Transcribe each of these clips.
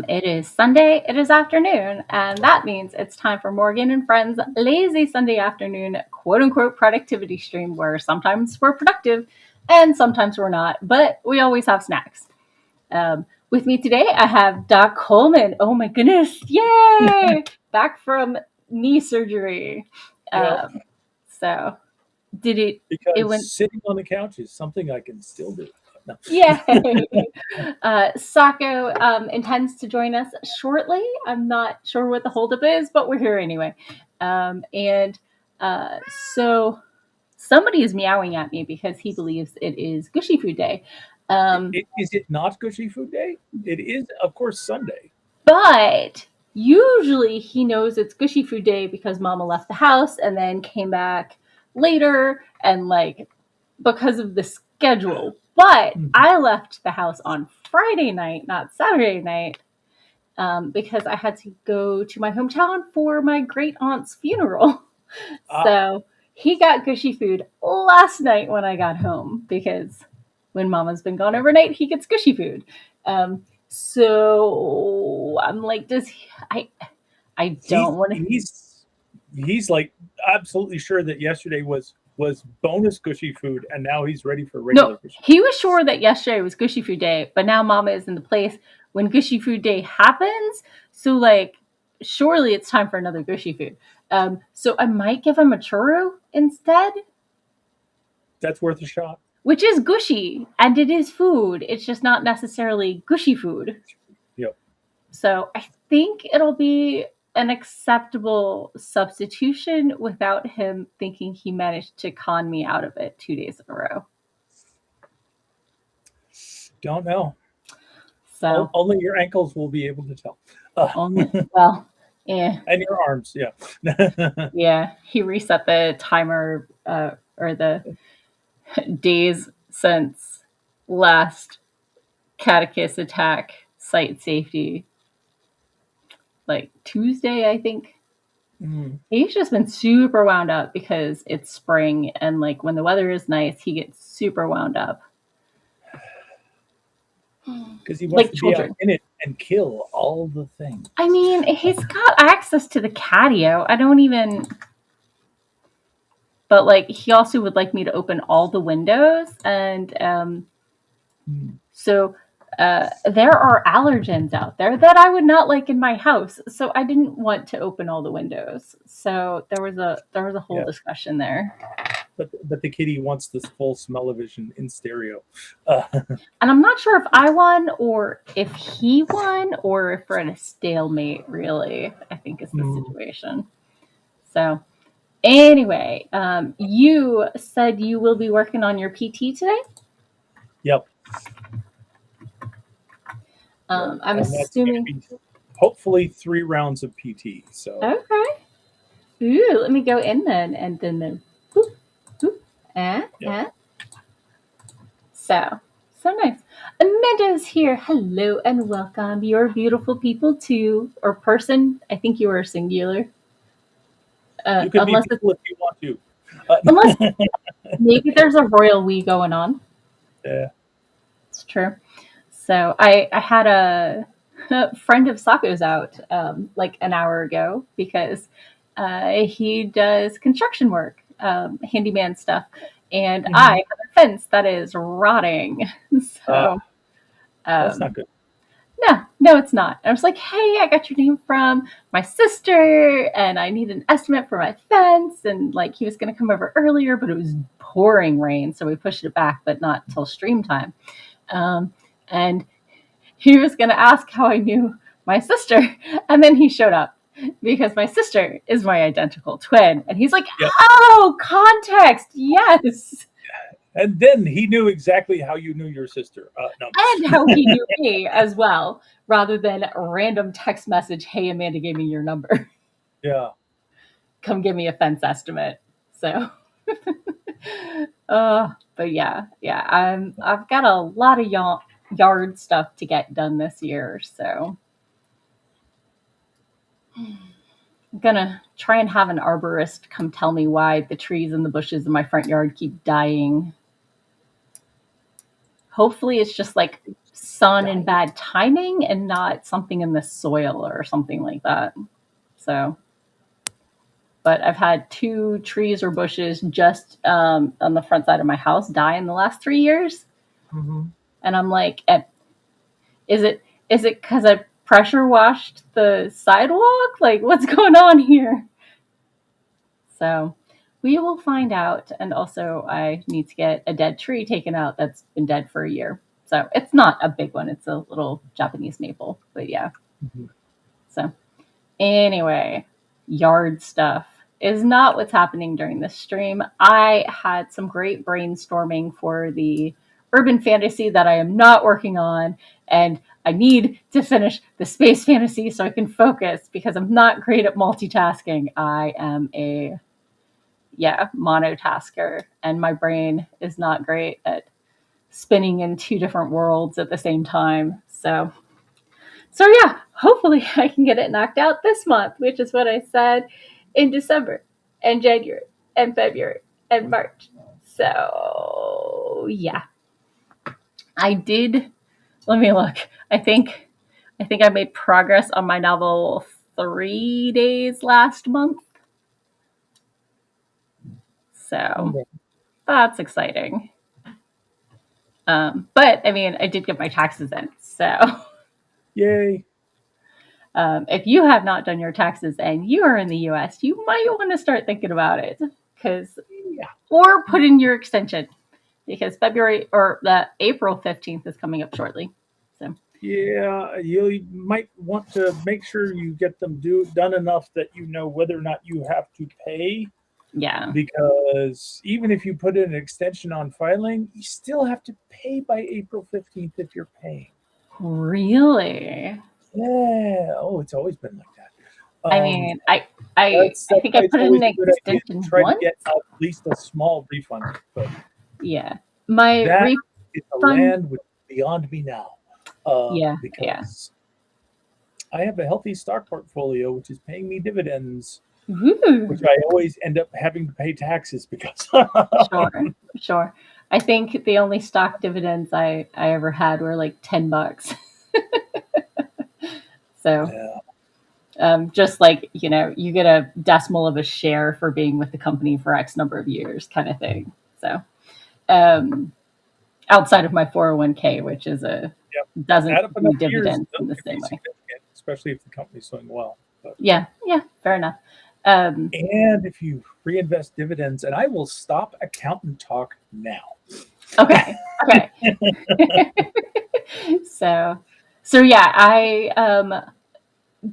It is Sunday, it is afternoon, and that means it's time for Morgan and Friends' lazy Sunday afternoon quote unquote productivity stream where sometimes we're productive and sometimes we're not, but we always have snacks. With me today, I have Doc Coleman. Oh my goodness, yay! Back from knee surgery. Yeah, So, did it because went sitting on the couch is something I can still do. No. Yay! Sako intends to join us shortly. I'm not sure what the holdup is, but we're here anyway. And so somebody is meowing at me because he believes it is Gushy Food Day. Is it not Gushy Food Day? It is, of course, Sunday. But usually he knows it's Gushy Food Day because Mama left the house and then came back later and like because of the schedule. But I left the house on Friday night, not Saturday night, because I had to go to my hometown for my great aunt's funeral. So he got Gushy food last night when I got home because when Mama's been gone overnight, he gets Gushy food. So I'm like, I don't want to. He's like absolutely sure that yesterday was bonus Gushy food, and now he's ready for regular. No, he was sure that yesterday was Gushy Food Day, but now Mama is in the place when Gushy Food Day happens. So like, surely it's time for another Gushy food. So I might give him a churro instead. That's worth a shot. Which is gushy, and it is food. It's just not necessarily gushy food. Yep. So I think it'll be an acceptable substitution without him thinking he managed to con me out of it 2 days in a row. Don't know. So only your ankles will be able to tell. Well, yeah. And your arms, yeah. Yeah, he reset the timer or the days since last catechist attack site safety, like Tuesday, I think. He's just been super wound up because it's spring and like when the weather is nice, he gets super wound up. Because he wants to be out in it and kill all the things. I mean, he's got access to the catio. I don't even. But like, he also would like me to open all the windows, and so there are allergens out there that I would not like in my house. So I didn't want to open all the windows. So there was a whole discussion there. But the kitty wants this full smell-o-vision in stereo. And I'm not sure if I won or if he won or if we're in a stalemate, really, I think is the situation. So anyway, you said you will be working on your PT today? Yep. I'm assuming... Hopefully 3 rounds of PT. So okay. Ooh, let me go in then, and then boop, boop, So nice. Amanda's here. Hello and welcome. You're beautiful people too, or person. I think you are singular. You can be people if you want to. Unless maybe there's a royal we going on. Yeah. It's true. So I had a friend of Sako's out like an hour ago because he does construction work, handyman stuff. And I have a fence that is rotting. So that's not good. No, it's not. I was like, hey, I got your name from my sister and I need an estimate for my fence. And like, he was going to come over earlier, but it was pouring rain. So we pushed it back, but not till stream time. And he was going to ask how I knew my sister. And then he showed up because my sister is my identical twin. And he's like, oh, context. Yes. And then he knew exactly how you knew your sister. No. And how he knew me as well, rather than a random text message, hey, Amanda gave me your number. Yeah. Come give me a fence estimate. So, but yeah. I've got a lot of yard stuff to get done this year. So I'm going to try and have an arborist come tell me why the trees and the bushes in my front yard keep dying. Hopefully it's just like sun and bad timing and not something in the soil or something like that. So, but I've had 2 trees or bushes just on the front side of my house die in the last 3 years. Mm-hmm. And I'm like, is it because I pressure washed the sidewalk? Like, what's going on here? So we will find out. And also, I need to get a dead tree taken out that's been dead for a year. So it's not a big one. It's a little Japanese maple. But yeah. Mm-hmm. So anyway, yard stuff is not what's happening during this stream. I had some great brainstorming for the urban fantasy that I am not working on, and I need to finish the space fantasy so I can focus because I'm not great at multitasking. I am a monotasker, and my brain is not great at spinning in 2 different worlds at the same time. So yeah, hopefully I can get it knocked out this month, which is what I said in December and January and February and March. So yeah, I did. Let me look. I think I made progress on my novel 3 days last month. So that's exciting. But I mean, I did get my taxes in, so yay. If you have not done your taxes and you are in the US, you might want to start thinking about it or put in your extension because February or the April 15th is coming up shortly. So yeah, you might want to make sure you get them done enough that you know whether or not you have to pay. Yeah. Because even if you put in an extension on filing, you still have to pay by April 15th if you're paying. Really? Yeah. Oh, it's always been like that. I mean, I think I put in an extension try once. to get at least a small refund. But yeah. My that is a land which is beyond me now. Because I have a healthy stock portfolio which is paying me dividends. Ooh. Which I always end up having to pay taxes because. Sure. I think the only stock dividends I ever had were like $10. So, just like, you get a decimal of a share for being with the company for X number of years kind of thing. So, outside of my 401k, which is doesn't do dividends in the same way. Especially if the company's doing well. But. Yeah, fair enough. And if you reinvest dividends, and I will stop accountant talk now. Okay. So yeah, I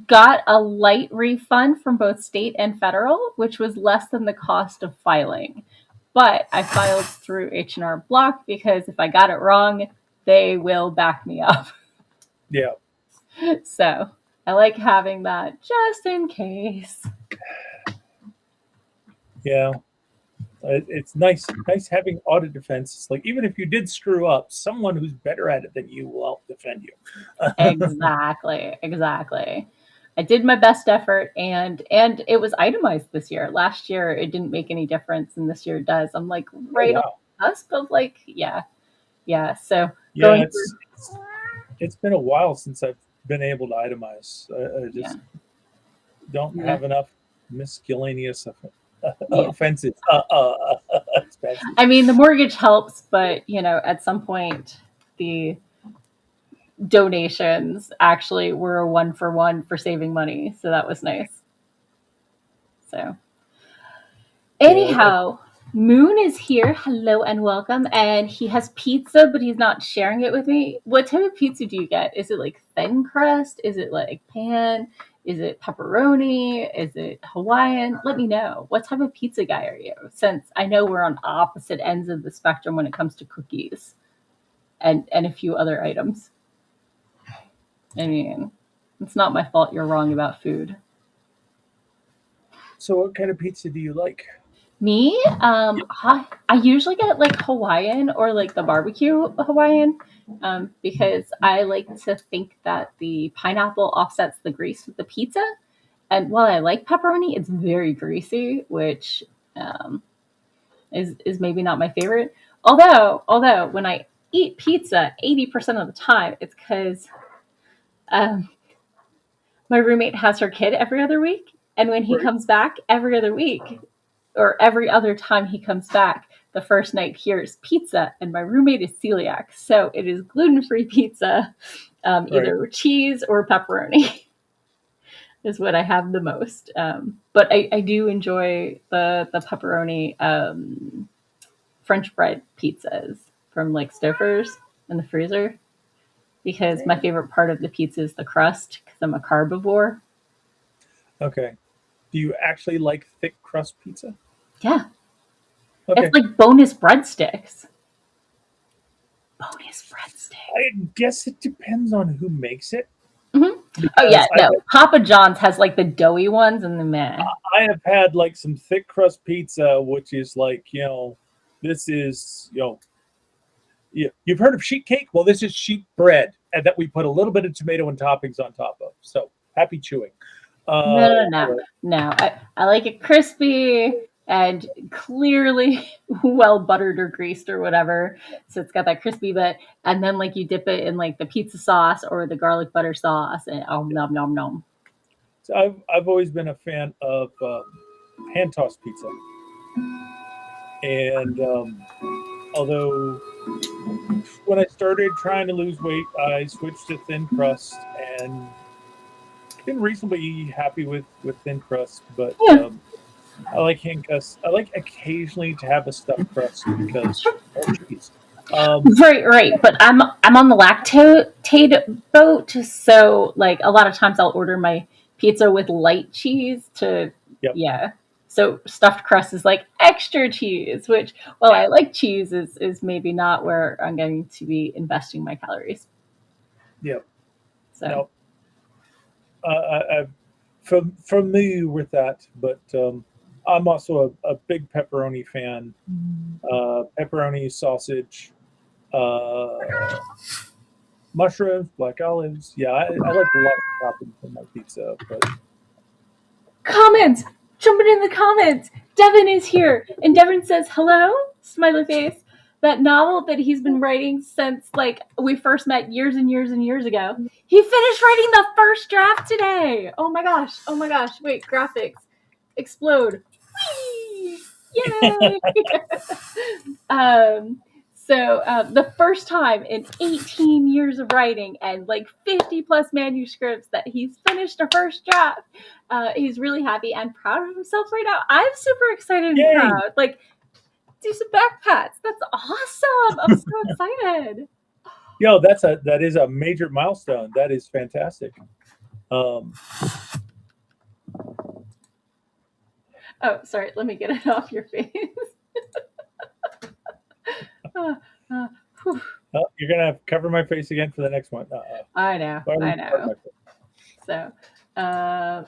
got a light refund from both state and federal, which was less than the cost of filing. But I filed through H&R Block because if I got it wrong, they will back me up. Yeah. So I like having that just in case. Yeah. It's nice having audit defense. It's like, even if you did screw up, someone who's better at it than you will help defend you. Exactly. I did my best effort, and it was itemized this year. Last year, it didn't make any difference, and this year it does. I'm like right on the cusp of like, yeah. So it's been a while since I've been able to itemize. I just don't have enough miscellaneous offenses. I mean, the mortgage helps, but at some point the donations actually were a 1-for-1 for saving money, so that was nice. So anyhow, Moon is here. Hello and welcome. And he has pizza, but he's not sharing it with me. What type of pizza do you get? Is it like thin crust? Is it like pan? Is it pepperoni? Is it Hawaiian? Let me know. What type of pizza guy are you? Since I know we're on opposite ends of the spectrum when it comes to cookies and a few other items. I mean, it's not my fault you're wrong about food. So what kind of pizza do you like? Me? I usually get like Hawaiian or like the barbecue Hawaiian because I like to think that the pineapple offsets the grease with the pizza. And while I like pepperoni, it's very greasy, which is maybe not my favorite. Although when I eat pizza 80% of the time, it's because my roommate has her kid every other week. And when he comes back every other week, or every other time he comes back, the first night here is pizza, and my roommate is celiac. So it is gluten-free pizza, either cheese or pepperoni is what I have the most. But I do enjoy the pepperoni French bread pizzas from like Stouffer's in the freezer, because my favorite part of the pizza is the crust, because I'm a carbivore. Okay. Do you actually like thick crust pizza? Yeah. Okay. It's like bonus breadsticks. Bonus breadsticks. I guess it depends on who makes it. Mm-hmm. Oh yeah, no. Papa John's has like the doughy ones and the meh. I have had like some thick crust pizza, which is like, this is, you've heard of sheet cake? Well, this is sheet bread, and that we put a little bit of tomato and toppings on top of. So happy chewing. No. I like it crispy and clearly well buttered or greased or whatever. So it's got that crispy bit, and then like you dip it in like the pizza sauce or the garlic butter sauce, and nom nom nom. So I've always been a fan of hand tossed pizza, and although when I started trying to lose weight, I switched to thin crust and been reasonably happy with thin crust, but I like hand crust. I like occasionally to have a stuffed crust because cheese. Right. But I'm on the lactate boat, so like a lot of times I'll order my pizza with light cheese to So stuffed crust is like extra cheese, which, while I like cheese, is maybe not where I'm going to be investing my calories. Yeah. So. No. I'm familiar with that, but I'm also a big pepperoni fan. Pepperoni, sausage, mushrooms, black olives. Yeah, I like a lot of toppings in my pizza. But comments, jumping in the comments. Devin is here, and Devin says hello, smiley face. That novel that he's been writing since like we first met years and years and years ago. He finished writing the first draft today. Oh my gosh. Wait, graphics explode. Whee! Yay! So the first time in 18 years of writing and like 50 plus manuscripts that he's finished a first draft. He's really happy and proud of himself right now. I'm super excited and proud. Like, do some back pats. That's awesome. I'm so excited. That is a major milestone. That is fantastic. Oh, sorry. Let me get it off your face. You're gonna have to cover my face again for the next one. I know. So,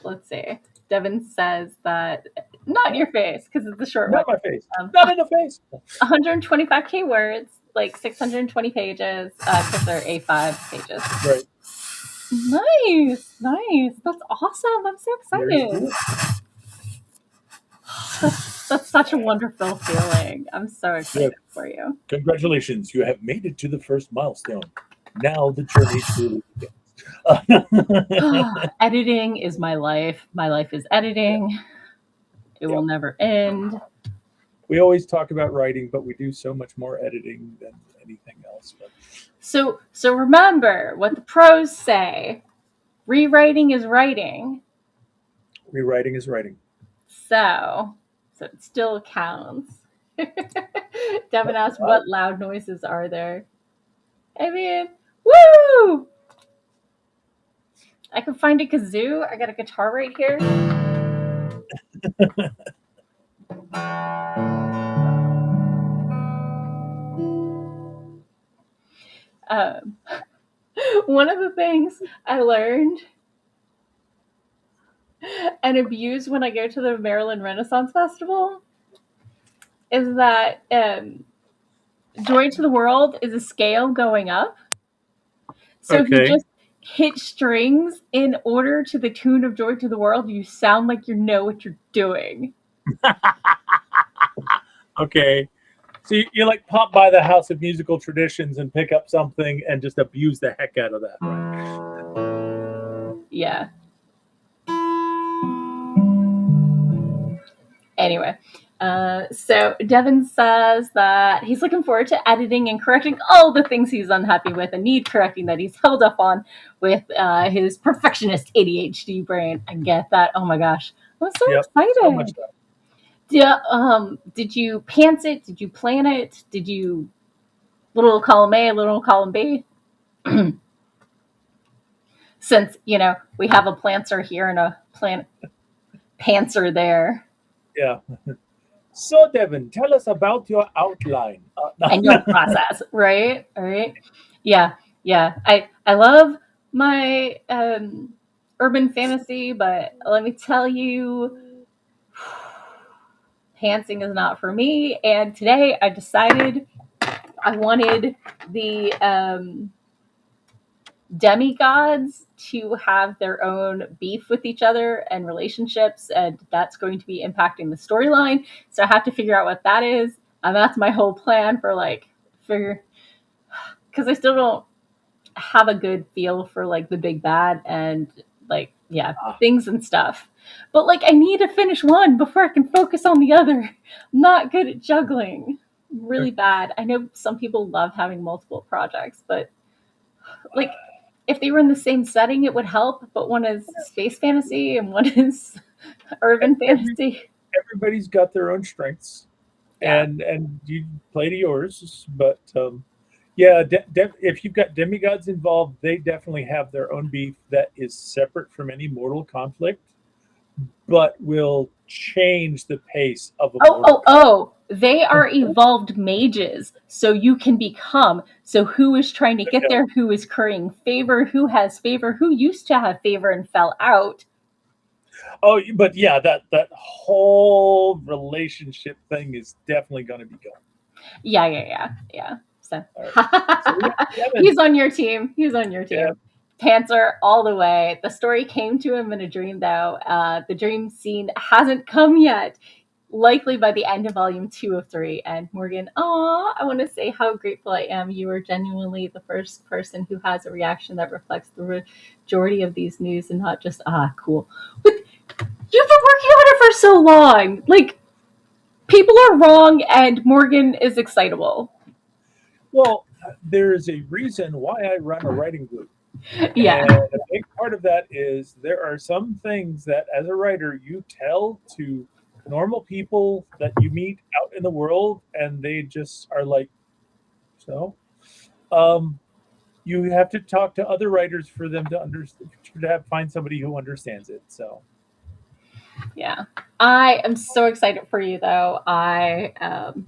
let's see. Devin says that not in your face, because it's the short one. Not my face. Not in the face. 125K words, like 620 pages, because they're A5 pages. Right. Nice. That's awesome. I'm so excited. That's such a wonderful feeling. I'm so excited for you. Congratulations. You have made it to the first milestone. Now the journey truly begins. Editing is my life. My life is editing. It will never end. We always talk about writing, but we do so much more editing than anything else. But. So remember what the pros say. Rewriting is writing. Rewriting is writing. So it still counts. Devin asked, what loud noises are there? I mean, woo! I can find a kazoo. I got a guitar right here. One of the things I learned and abused when I go to the Maryland Renaissance Festival is that Joy to the World is a scale going up. So if you just hit strings in order to the tune of Joy to the World, you sound like you know what you're doing. Okay. So you like pop by the House of Musical Traditions and pick up something and just abuse the heck out of that, right? Yeah. Anyway, so Devin says that he's looking forward to editing and correcting all the things he's unhappy with and need correcting that he's held up on with his perfectionist ADHD brain. I get that. Oh my gosh. I'm so excited. So much fun. Did you pants it? Did you plan it? Did you little column A, little column B? Since, we have a planter here and a pantser there. Yeah. So, Devin, tell us about your outline. And your process, right? All right. Yeah. I love my urban fantasy, but let me tell you, pantsing is not for me. And today I decided I wanted the demigods to have their own beef with each other and relationships, and that's going to be impacting the storyline. So I have to figure out what that is, and that's my whole plan for because I still don't have a good feel for the big bad and things and stuff. But I need to finish one before I can focus on the other. I'm not good at juggling. I'm really bad. I know some people love having multiple projects, but if they were in the same setting, it would help, but one is space fantasy and one is urban fantasy. Everybody's got their own strengths, and you play to yours. But if you've got demigods involved, they definitely have their own beef that is separate from any mortal conflict, but will change the pace of a they are evolved mages, so you can become. So who is trying to get there? Who is currying favor? Who has favor? Who used to have favor and fell out? Oh, but that whole relationship thing is definitely going to be going. Yeah. So, he's on your team. Yeah. Pantser all the way. The story came to him in a dream, though. The dream scene hasn't come yet. Likely by the end of volume 2 of 3. And Morgan, I want to say how grateful I am. You are genuinely the first person who has a reaction that reflects the majority of these news and not just, cool. But you've been working on it for so long. People are wrong and Morgan is excitable. Well, there's a reason why I run a writing group. Yeah. And a big part of that is there are some things that as a writer you tell to normal people that you meet out in the world and they just are like, so you have to talk to other writers for them to understand, to find somebody who understands it. So yeah, I am so excited for you though. And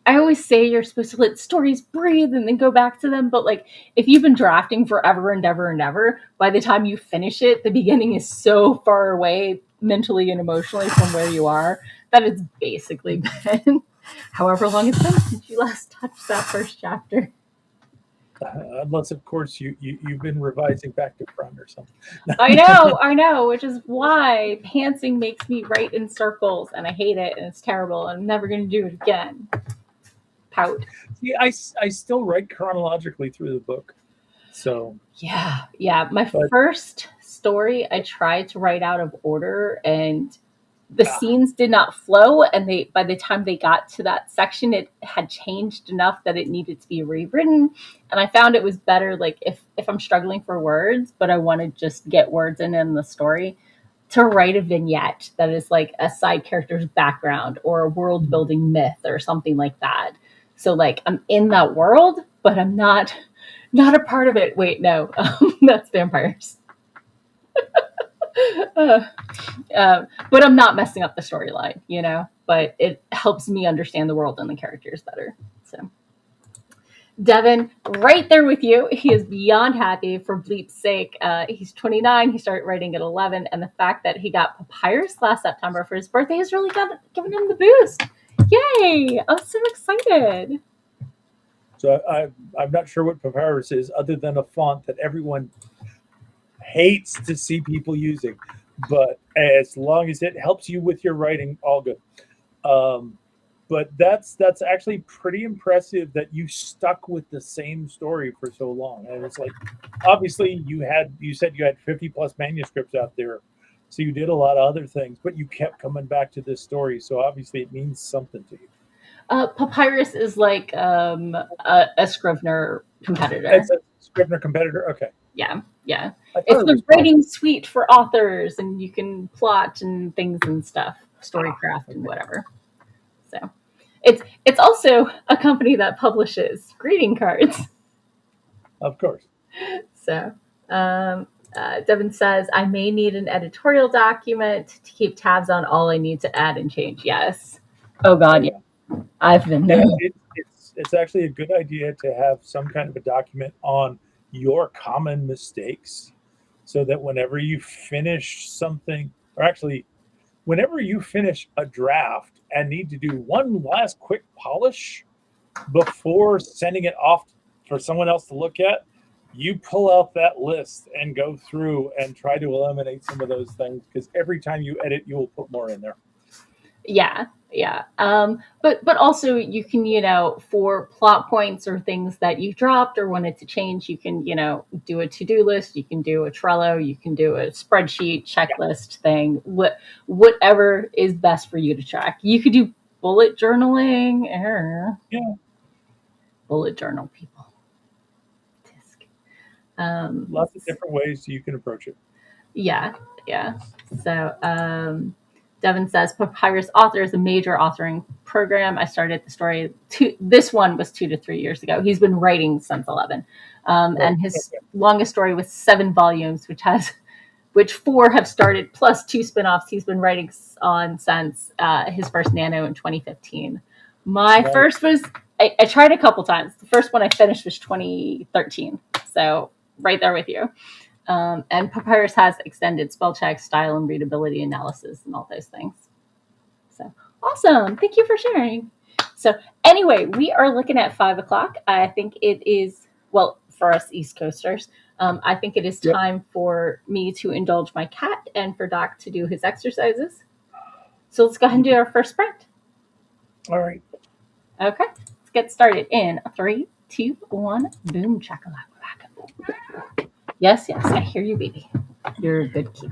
I always say you're supposed to let stories breathe and then go back to them. But if you've been drafting forever and ever and ever, by the time you finish it, the beginning is so far away mentally and emotionally from where you are that it's basically been however long it's been since you last touched that first chapter. Unless, of course, you've been revising back to front or something. I know, which is why pantsing makes me write in circles, and I hate it, and it's terrible, and I'm never going to do it again. Pout. See, I still write chronologically through the book. So yeah. My first story I tried to write out of order, and the scenes did not flow. And by the time they got to that section, it had changed enough that it needed to be rewritten. And I found it was better, if I'm struggling for words, but I want to just get words in the story, to write a vignette that is a side character's background or a world building myth or something like that. So I'm in that world, but I'm not a part of it. Wait, no, that's vampires. But I'm not messing up the storyline, but it helps me understand the world and the characters better. So Devin, right there with you. He is beyond happy for Bleep's sake. He's 29. He started writing at 11. And the fact that he got Papyrus last September for his birthday has really given him the boost. Yay! I'm so excited. So I'm not sure what Papyrus is other than a font that everyone hates to see people using. But as long as it helps you with your writing, all good. But that's actually pretty impressive that you stuck with the same story for so long. And it's like, obviously, you said you had 50 plus manuscripts out there, so you did a lot of other things, but you kept coming back to this story. So obviously, it means something to you. Papyrus is like a Scrivener competitor. It's a Scrivener competitor. Okay, Yeah, yeah. I thought It's it the was probably writing suite for authors, and you can plot and things and stuff, storycraft and okay. whatever. So it's also a company that publishes greeting cards. Of course. So Devin says, I may need an editorial document to keep tabs on all I need to add and change. Yes. Oh Oh God, yeah. yeah. I've been Yeah, there. it's actually a good idea to have some kind of a document on your common mistakes, so that whenever you finish something, or actually whenever you finish a draft and need to do one last quick polish before sending it off for someone else to look at, you pull out that list and go through and try to eliminate some of those things, because every time you edit, you will put more in there. Yeah, yeah. But also you can, for plot points or things that you dropped or wanted to change, you can, do a to-do list, you can do a Trello, you can do a spreadsheet Yeah. checklist thing, whatever is best for you to track. You could do bullet journaling. Yeah. Bullet journal people. Tisk. Lots of different ways you can approach it. Yeah, yeah. So Devin says Papyrus Author is a major authoring program. I started the story. This one was 2 to 3 years ago. He's been writing since 11, Right. and his longest story was 7 volumes, which 4 have started plus 2 spinoffs. He's been writing on since his first Nano in 2015. My Nice. first was I tried a couple times. The first one I finished was 2013. So right there with you. And Papyrus has extended spell checks, style and readability analysis, and all those things. So awesome. Thank you for sharing. So, anyway, we are looking at 5 o'clock. I think it is, well, for us East Coasters, I think it is Yep. time for me to indulge my cat and for Doc to do his exercises. So, let's go ahead and do our first sprint. All right. Okay, let's get started in 3, 2, 1. Boom, chakalaka. Yes, yes, I hear you, baby. You're a good kid.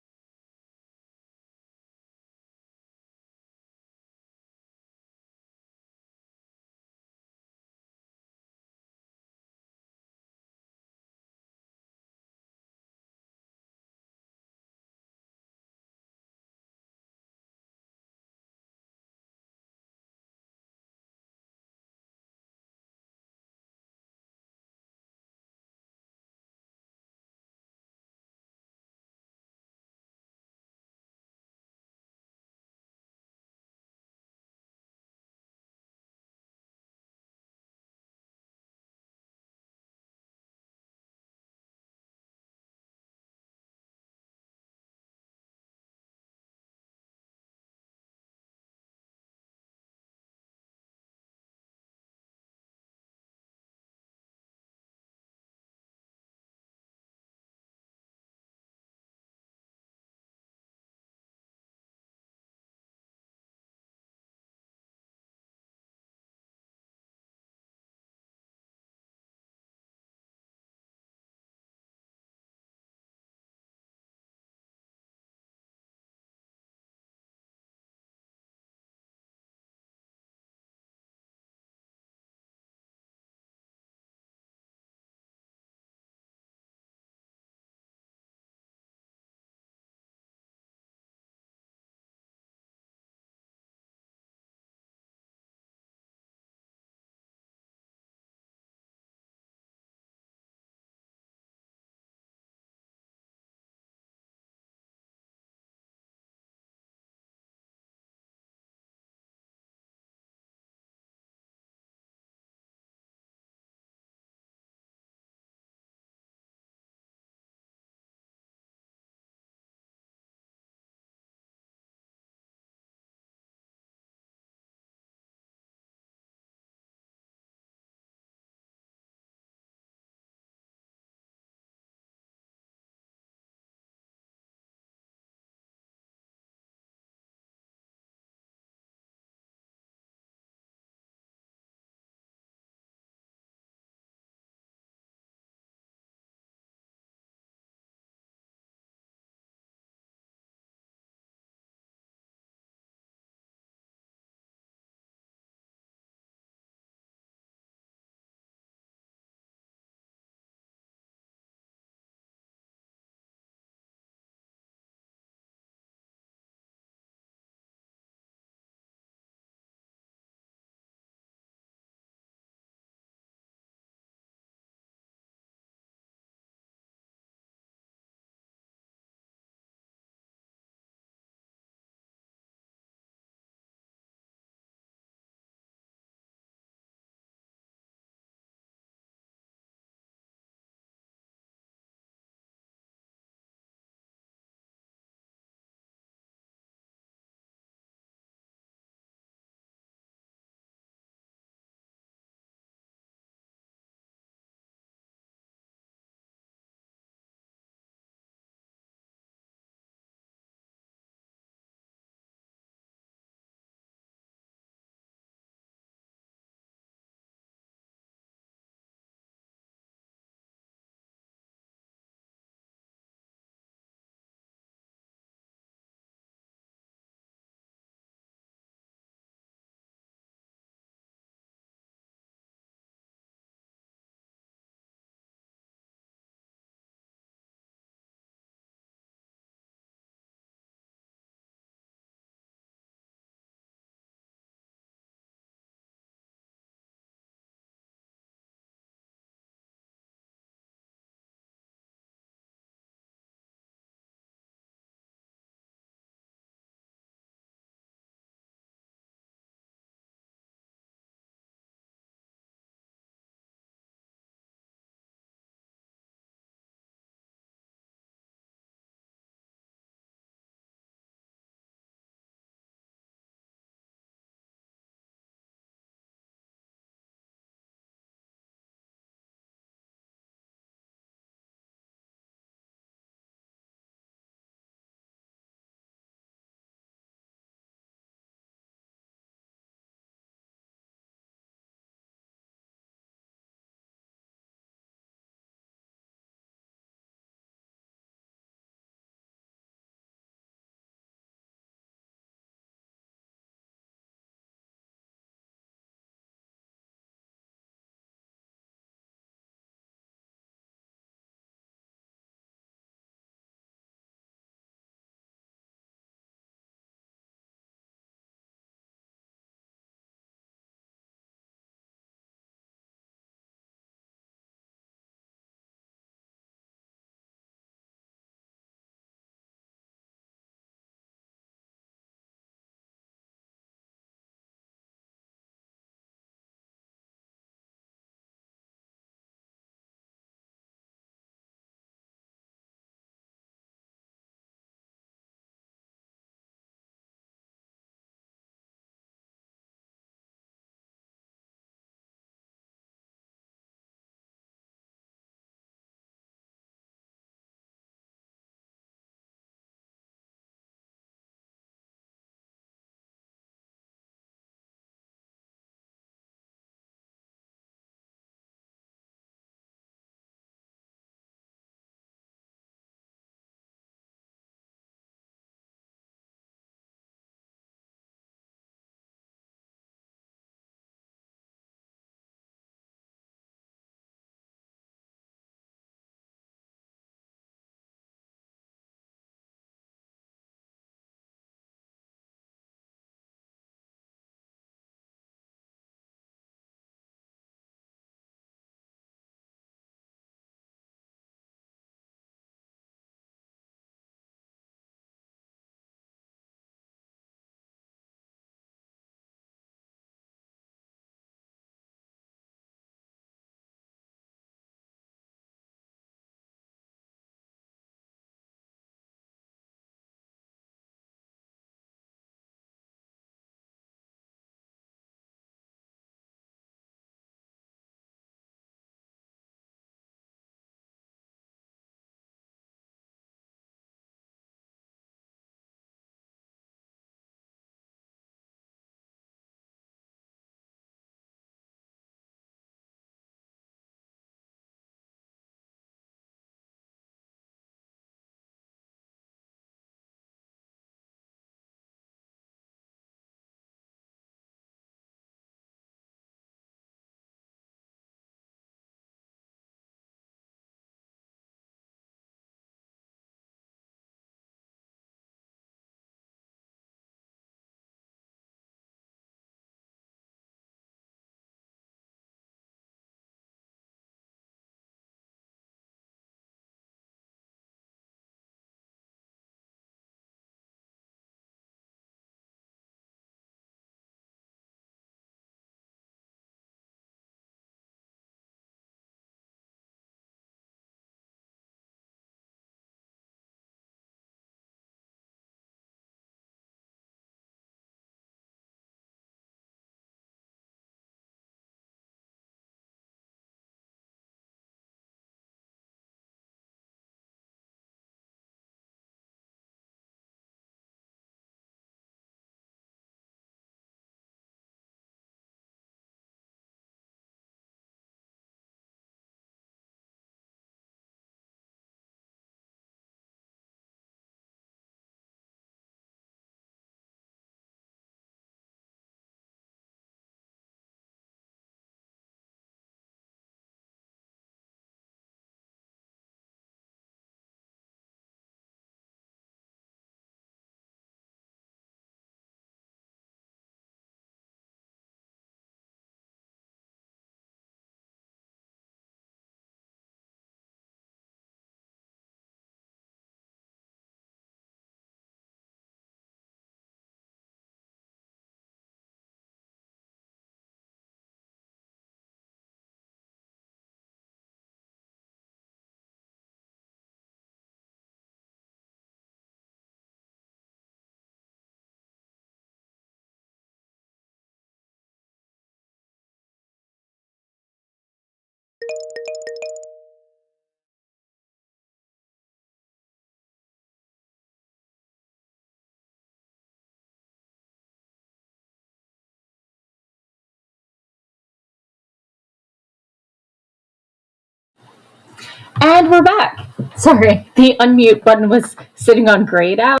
And we're back. Sorry, the unmute button was sitting on grayed out.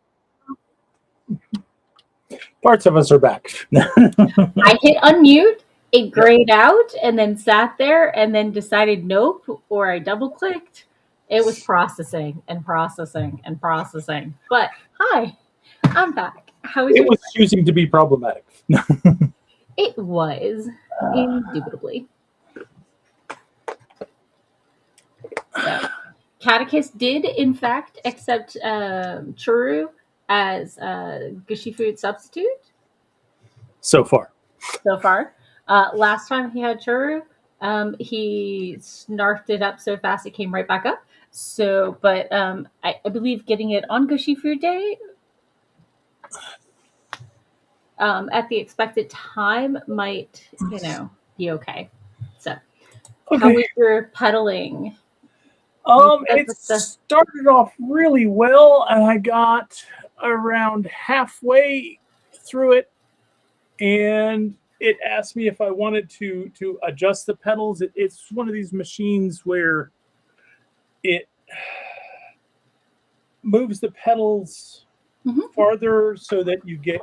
Parts of us are back. I hit unmute, it grayed out, and then sat there, and then decided nope, or I double clicked. It was processing and processing and processing. But hi, I'm back. How is It your was choosing to be problematic. It was, indubitably. So, Catechist did, in fact, accept churu as a gushy food substitute So far. so far. Last time he had churu, he snarfed it up so fast it came right back up. So, but I believe getting it on gushy food day at the expected time might, be okay. So, how was your pedaling? It started off really well, and I got around halfway through it, and it asked me if I wanted to adjust the pedals. It's one of these machines where it moves the pedals farther so that you get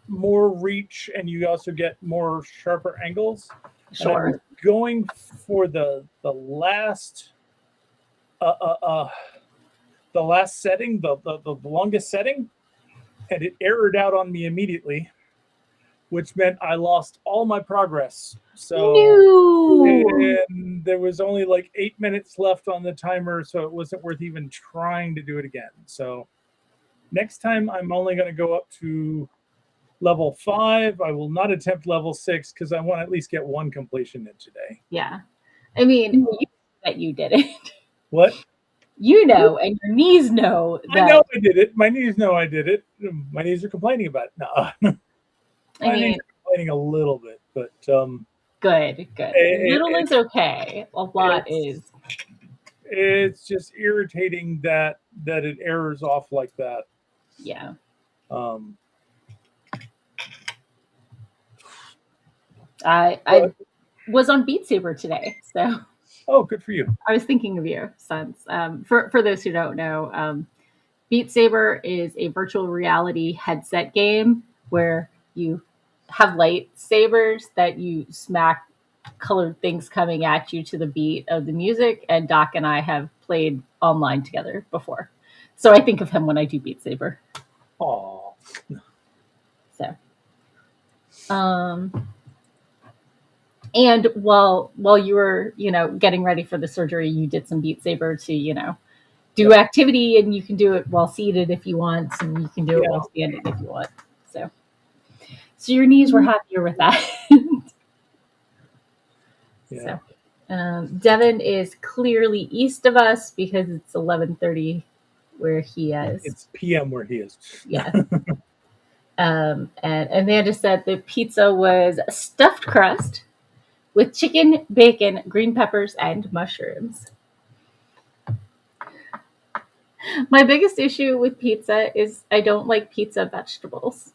more reach and you also get more sharper angles. Sure. And I was going for the last the last setting, the longest setting, and it errored out on me immediately, which meant I lost all my progress. So and there was only like 8 minutes left on the timer, so it wasn't worth even trying to do it again. So next time I'm only going to go up to level 5. I will not attempt level 6 because I want to at least get one completion in today. Yeah. I mean, you know that you did it. What? You know, and your knees know that. I know I did it. My knees know I did it. My knees are complaining about it. No. My knees are complaining a little bit, but good. Little is okay. A lot is. It's just irritating that it errors off like that. Yeah. I was on Beat Saber today, so. Oh, good for you. I was thinking of you since, for those who don't know, Beat Saber is a virtual reality headset game where you have lightsabers that you smack colored things coming at you to the beat of the music, and Doc and I have played online together before. So I think of him when I do Beat Saber. Aww. So. And while you were, getting ready for the surgery, you did some Beat Saber to, do activity, and you can do it while seated if you want, and you can do it while standing if you want. So your knees were happier with that. Yeah. So, Devin is clearly east of us because it's 11:30 where he is. It's PM where he is. Yeah. And Amanda said the pizza was stuffed crust with chicken, bacon, green peppers, and mushrooms. My biggest issue with pizza is I don't like pizza vegetables.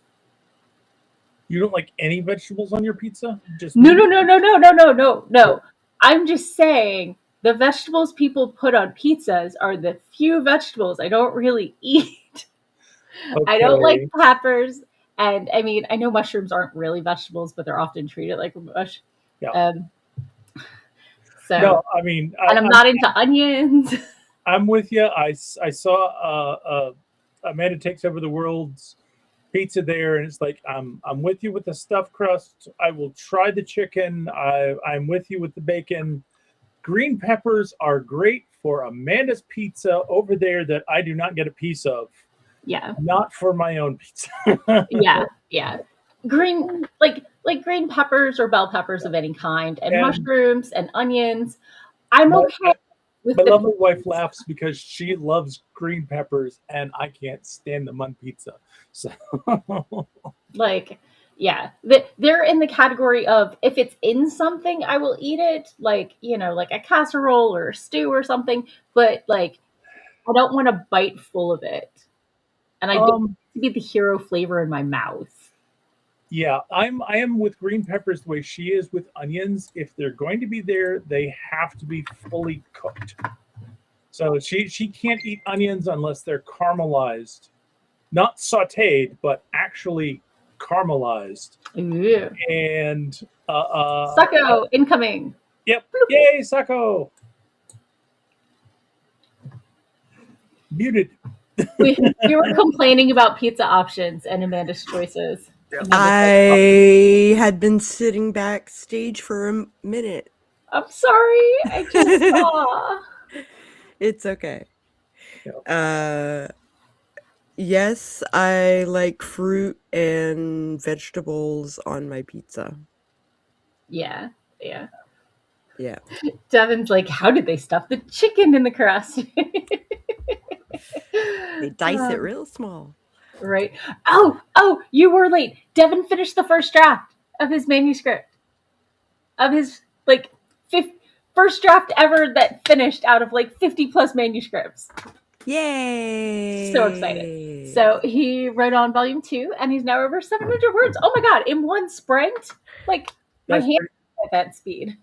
You don't like any vegetables on your pizza? Just No. I'm just saying the vegetables people put on pizzas are the few vegetables I don't really eat. Okay. I don't like peppers. And I mean, I know mushrooms aren't really vegetables, but they're often treated like a mush. Yeah. So, no, I mean, and I'm not into onions. I'm with you. I saw Amanda Takes Over the World's pizza there, and it's like I'm with you with the stuffed crust. I will try the chicken. I'm with you with the bacon. Green peppers are great for Amanda's pizza over there that I do not get a piece of. Yeah. Not for my own pizza. Yeah. Green, like green peppers or bell peppers of any kind, and mushrooms and onions. I'm okay. My lovely wife laughs because she loves green peppers and I can't stand them on pizza. So, they're in the category of if it's in something, I will eat it, like a casserole or a stew or something. But I don't want a bite full of it, and I don't want it to be the hero flavor in my mouth. Yeah, I am with green peppers the way she is with onions. If they're going to be there, they have to be fully cooked. So she can't eat onions unless they're caramelized, not sautéed, but actually caramelized. Ooh. And Sako incoming. yep, yay, Sako. Muted. We were complaining about pizza options and Amanda's choices. Yeah. I had been sitting backstage for a minute. I'm sorry. I just saw. It's okay. Yeah. Yes, I like fruit and vegetables on my pizza. Yeah. Yeah. Devin's like, how did they stuff the chicken in the crust? They dice it real small. Right. Oh, you were late. Devin finished the first draft of his manuscript. Of his, like, first draft ever that finished out of, like, 50 plus manuscripts. Yay! So excited. So he wrote on volume 2, and he's now over 700 words. Oh my god, in one sprint? Like, my hand at that speed.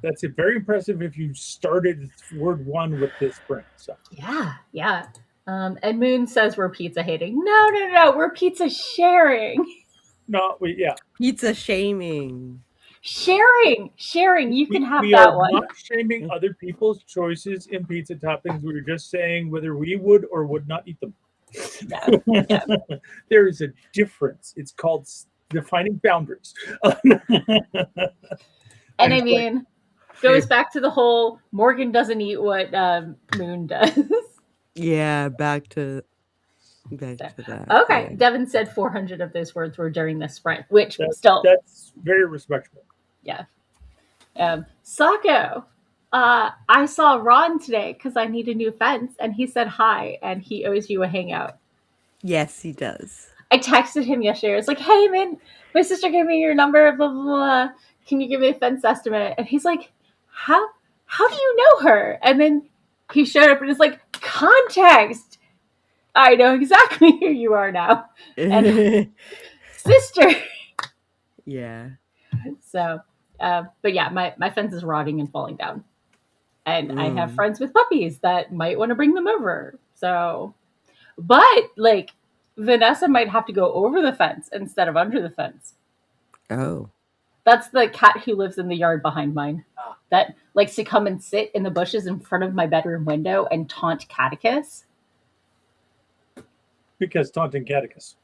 That's very impressive if you started word 1 with this sprint. So. Yeah. And Moon says we're pizza hating. No, we're pizza sharing. No, Pizza shaming. Sharing. You can have we that are one. not shaming other people's choices in pizza toppings. We were just saying whether we would or would not eat them. Yeah. There is a difference. It's called defining boundaries. And I mean, goes back to the whole Morgan doesn't eat what Moon does. Yeah, back to that. Okay, yeah. Devin said 400 of those words were during the sprint, which that's very respectable. Yeah. Sako, I saw Ron today because I need a new fence, and he said hi, and he owes you a hangout. Yes, he does. I texted him yesterday. I was like, hey, man, my sister gave me your number, blah, blah, blah. Can you give me a fence estimate? And he's like, how do you know her? And then he showed up and is like, context. I know exactly who you are now. And sister. Yeah. So, but yeah, my fence is rotting and falling down. And I have friends with puppies that might want to bring them over. So, but like, Vanessa might have to go over the fence instead of under the fence. Oh. That's the cat who lives in the yard behind mine. That likes to come and sit in the bushes in front of my bedroom window and taunt Catechus. Because taunting Catechus,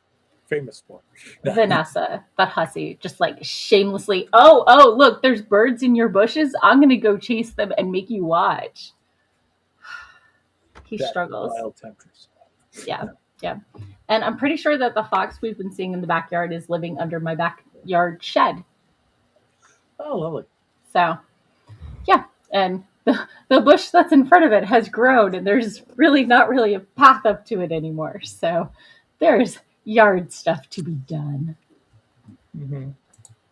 famous for. Vanessa, that hussy, just like shamelessly, oh, look, there's birds in your bushes. I'm going to go chase them and make you watch. He struggles. Wild temptress. Yeah. And I'm pretty sure that the fox we've been seeing in the backyard is living under my backyard shed. Oh, lovely. So, yeah. And the bush that's in front of it has grown, and there's really not really a path up to it anymore. So there's yard stuff to be done. Mm-hmm.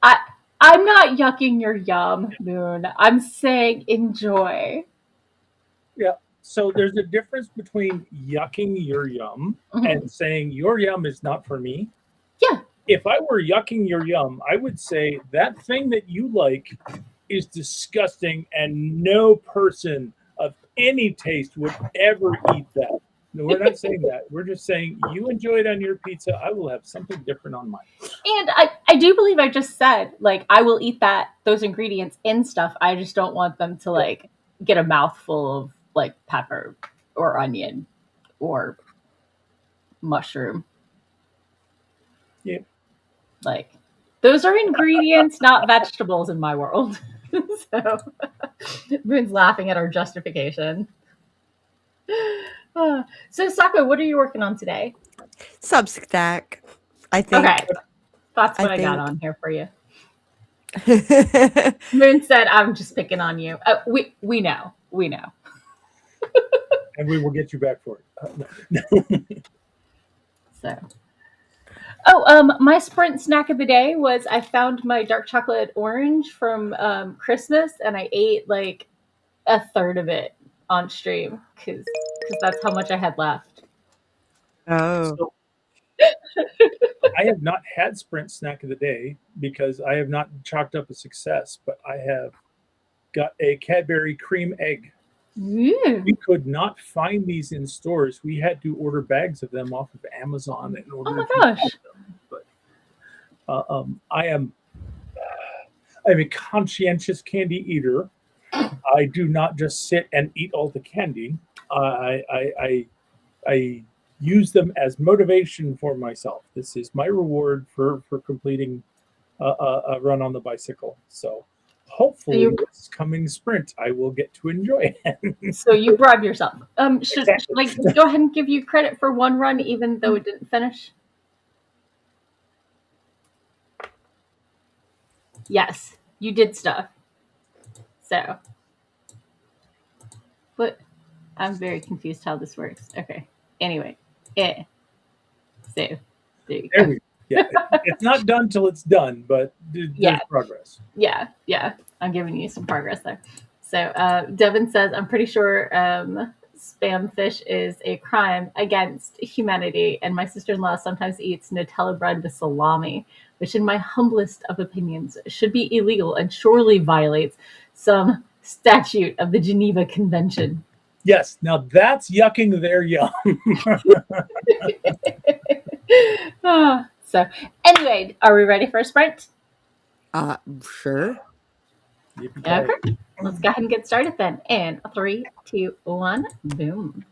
I'm not yucking your yum, Moon. I'm saying enjoy. Yeah. So there's a difference between yucking your yum and saying your yum is not for me. Yeah. If I were yucking your yum, I would say that thing that you like is disgusting and no person of any taste would ever eat that. No, we're not saying that. We're just saying you enjoy it on your pizza. I will have something different on mine. And I do believe I just said, like, I will eat those ingredients in stuff. I just don't want them to, like, get a mouthful of, like, pepper or onion or mushroom. Yeah. Like, those are ingredients, not vegetables in my world. So, Moon's laughing at our justification. So, Sako, what are you working on today? Substack, I think. Okay. That's what I got on here for you. Moon said, I'm just picking on you. We know. And we will get you back for it. No. So. My sprint snack of the day was I found my dark chocolate orange from Christmas, and I ate like a third of it on stream because that's how much I had left. Oh. So, I have not had sprint snack of the day because I have not chalked up a success, but I have got a Cadbury cream egg. Ooh. We could not find these in stores. We had to order bags of them off of Amazon in Oh order my to gosh. have them. But I'm a conscientious candy eater. I do not just sit and eat all the candy. I use them as motivation for myself. This is my reward for completing a run on the bicycle. So So you hopefully this coming sprint I will get to enjoy it. so you bribe yourself. Should Exactly. I go ahead and give you credit for one run even though it didn't finish? Yes, you did stuff. So, but I'm very confused how this works. Okay. Anyway, so there you There go. we go. Yeah, it's not done till it's done, but Yeah, there's progress. yeah. I'm giving you some progress there. So Devin says, I'm pretty sure spam fish is a crime against humanity, and my sister-in-law sometimes eats Nutella bread with salami, which in my humblest of opinions should be illegal and surely violates some statute of the Geneva Convention. Yes, now that's yucking their yum. So anyway, are we ready for a sprint? Sure. Okay, let's go ahead and get started then. In 3, 2, 1, boom.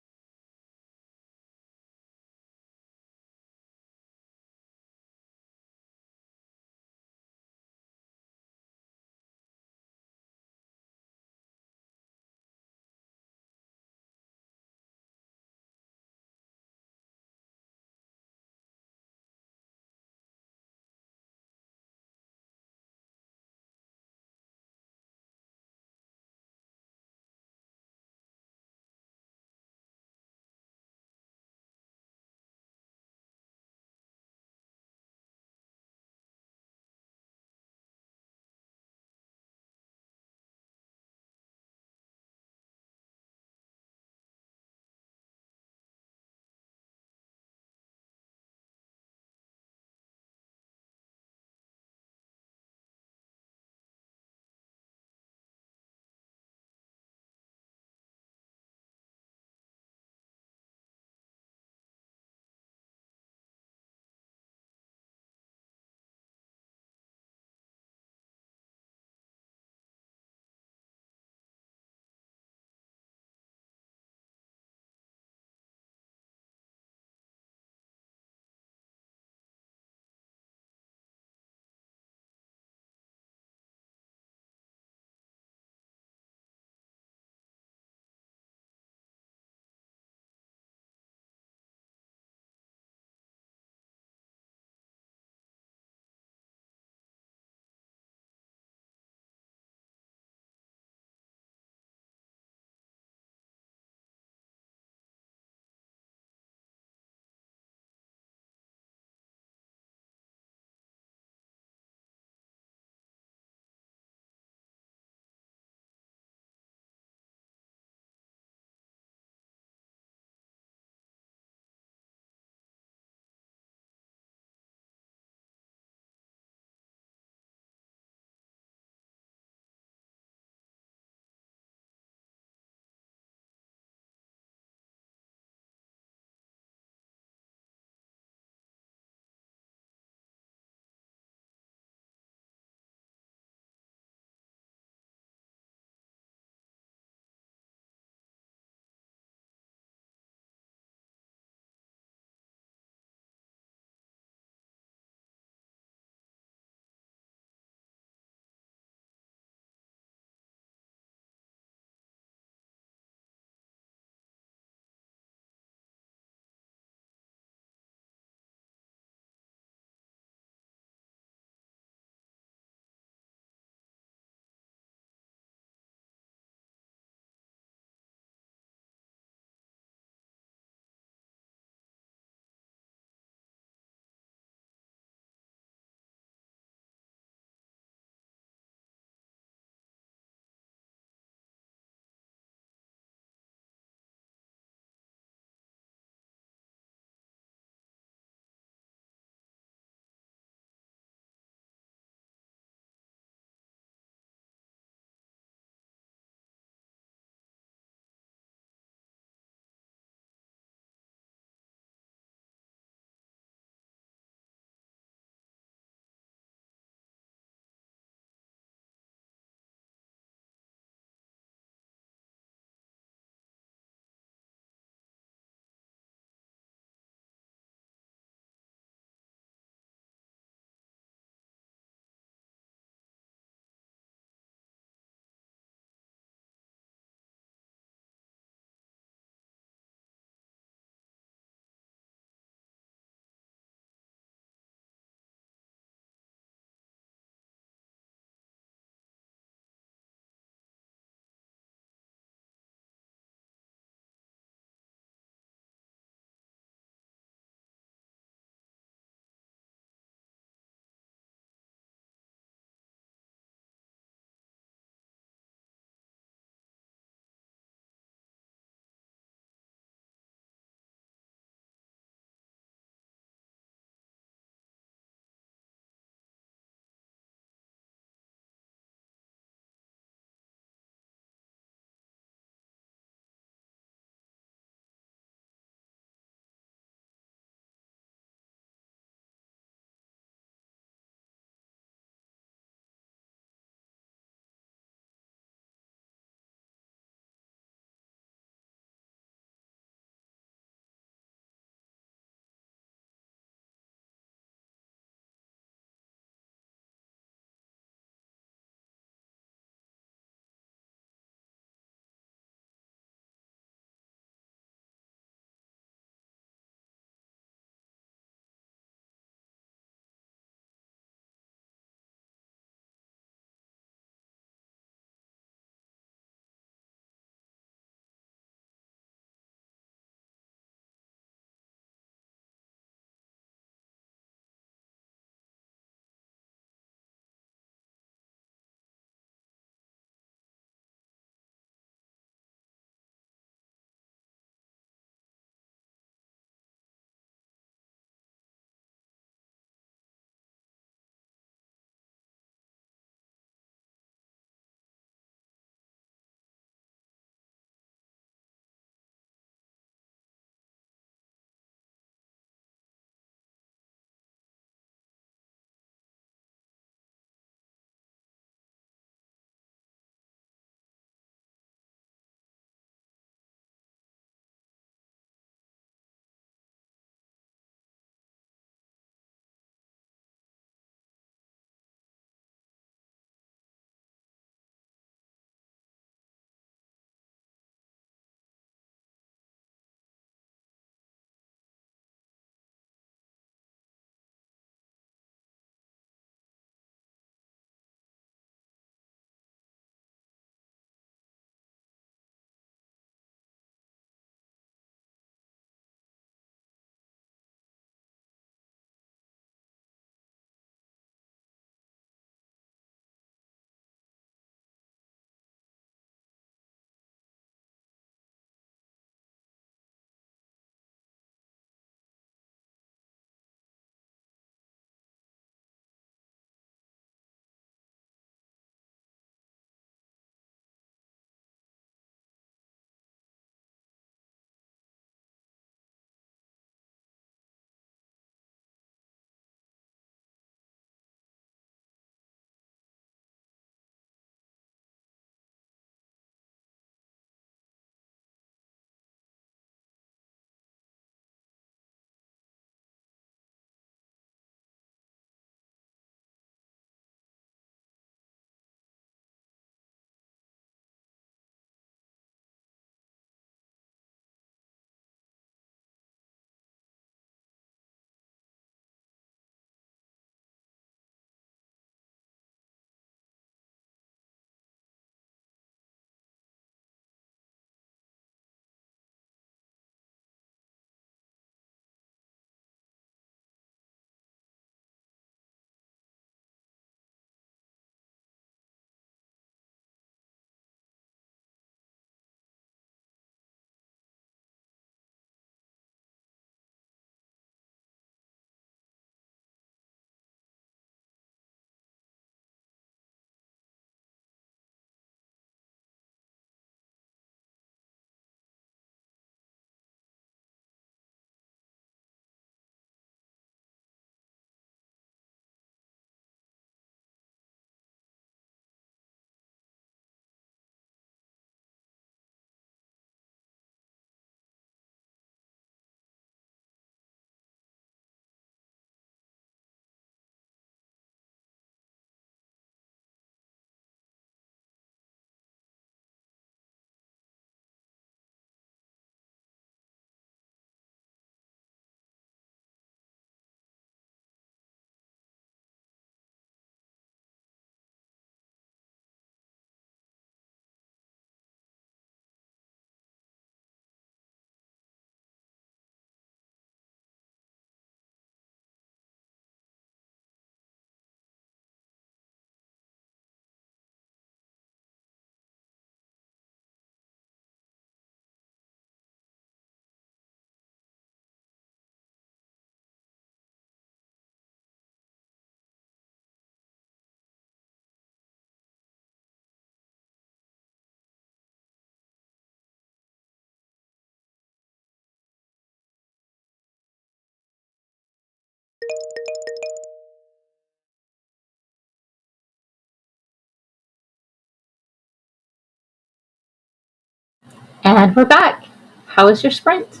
And we're back. How was your sprint?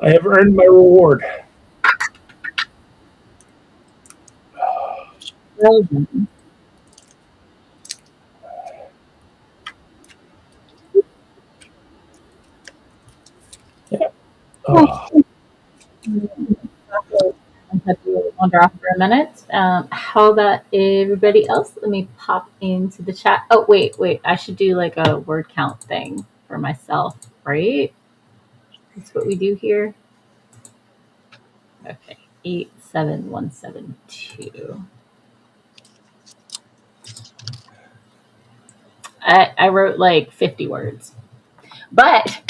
I have earned my reward. Well done. Oh, Wander off for a minute. How about everybody else? Let me pop into the chat. Oh, wait. I should do like a word count thing for myself, right? That's what we do here. Okay. 87172. I wrote like 50 words, but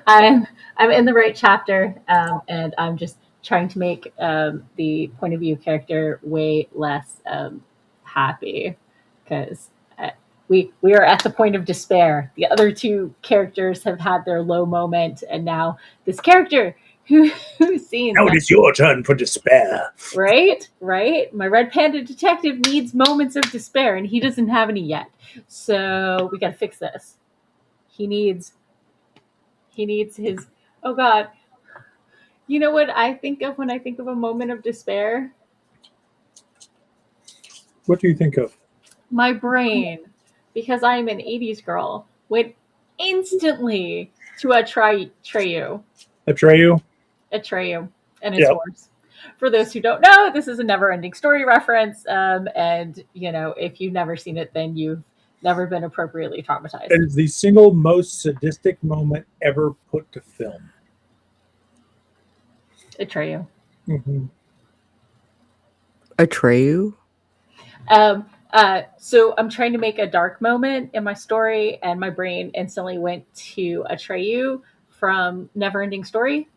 I'm in the right chapter, and I'm just trying to make the point of view character way less happy because we are at the point of despair. The other two characters have had their low moment, and now this character who's seen now it is your turn for despair. right. My red panda detective needs moments of despair, and he doesn't have any yet. So we got to fix this. He needs his. Oh God. You know what I think of when I think of a moment of despair? What do you think of? My brain, because I'm an 80s girl, went instantly to Atreyu Atreyu? and his horse. For those who don't know, this is a never-ending story reference, and if you've never seen it, then you've never been appropriately traumatized. It is the single most sadistic moment ever put to film. Atreyu. Mm-hmm. Atreyu? So I'm trying to make a dark moment in my story, and my brain instantly went to Atreyu from Neverending Story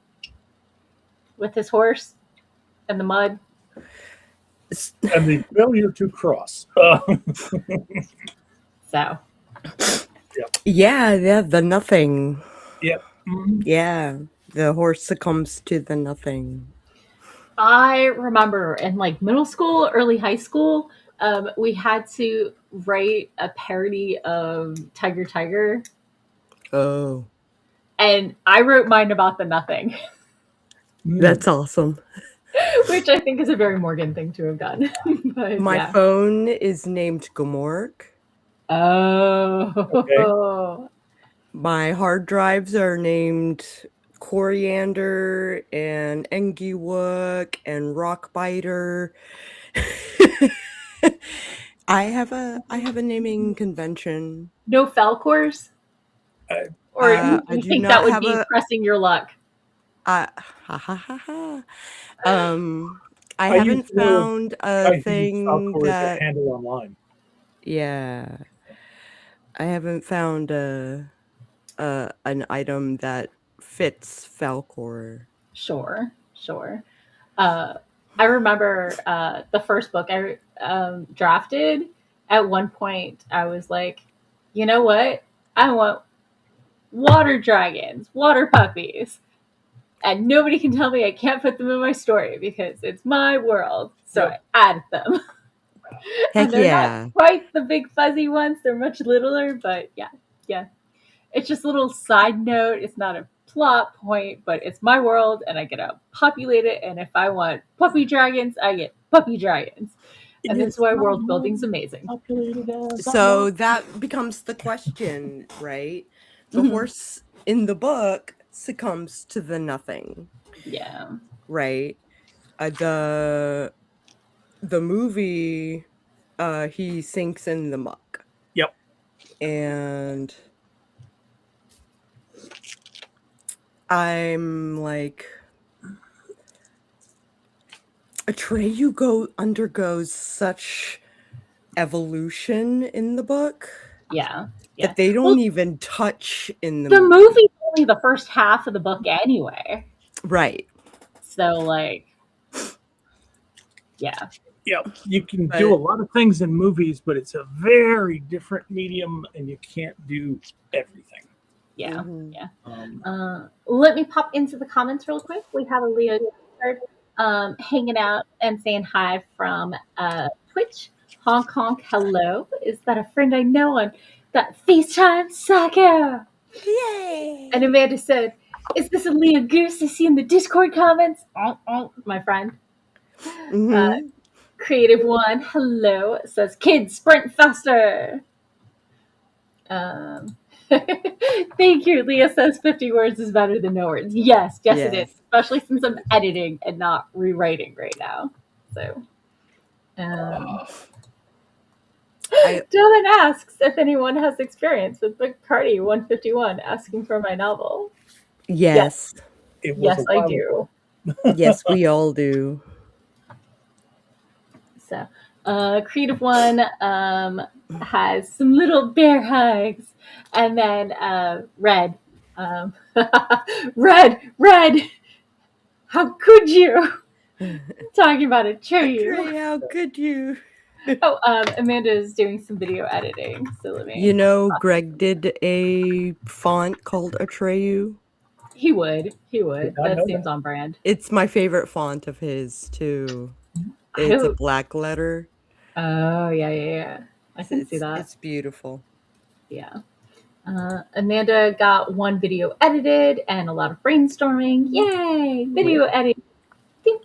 with his horse and the mud. And the failure to cross. So. Yeah, the nothing. Yep. Mm-hmm. Yeah, the horse succumbs to the nothing. I remember in like middle school, early high school, we had to write a parody of Tiger Tiger. Oh. And I wrote mine about the nothing. That's awesome. Which I think is a very Morgan thing to have done. But, my phone is named Gomork. Oh. Okay. My hard drives are named Coriander and Engiwook and Rockbiter. I have a naming convention. No Falcors? Or I you do think not that would have be pressing your luck? I haven't found a thing that handle online. Yeah. I haven't found an item that fits Falcor. Sure. I remember the first book I drafted. At one point, I was like, you know what? I want water dragons, water puppies. And nobody can tell me I can't put them in my story because it's my world. So I added them. Heck and they're yeah. not quite the big fuzzy ones. They're much littler, but yeah. It's just a little side note. It's not a plot point, but it's my world and I get to populate it. And if I want puppy dragons, I get puppy dragons. And this is why world building's amazing. So that becomes the question, right? The horse in the book succumbs to the nothing. Yeah. Right? The movie, he sinks in the muck. Yep. And I'm like, Atreyu undergoes such evolution in the book. Yeah. That they don't even touch in the movie. The movie's only the first half of the book anyway. Right. So, like, yeah. Yeah, you can do a lot of things in movies, but it's a very different medium, and you can't do everything. Yeah, let me pop into the comments real quick. We have a Leo hanging out and saying hi from Twitch. Honk honk, hello. Is that a friend I know on that FaceTime, Sako? Yay! And Amanda said, is this a Leah Goose I see in the Discord comments? My friend. Mhm. Creative One, hello. Says, kids, sprint faster. Thank you. Leah says 50 words is better than no words. Yes, it is. Yes. Especially since I'm editing and not rewriting right now. So, Dylan asks if anyone has experience with Bacardi 151 asking for my novel. Yes. It was Yes, a I while do. ago. Yes, we all do. So, Creative One has some little bear hugs. And then Red. Red, how could you? Talking about a tree. Trey, how could you? Oh, Amanda is doing some video editing. So let me. You know, Greg did a font called Atreyu. He would. Did not That know seems that. on brand. It's my favorite font of his, too. I It's a don't- black letter. Oh, yeah. I can see that. It's beautiful. Yeah. Amanda got one video edited and a lot of brainstorming. Yay! Video editing. Think.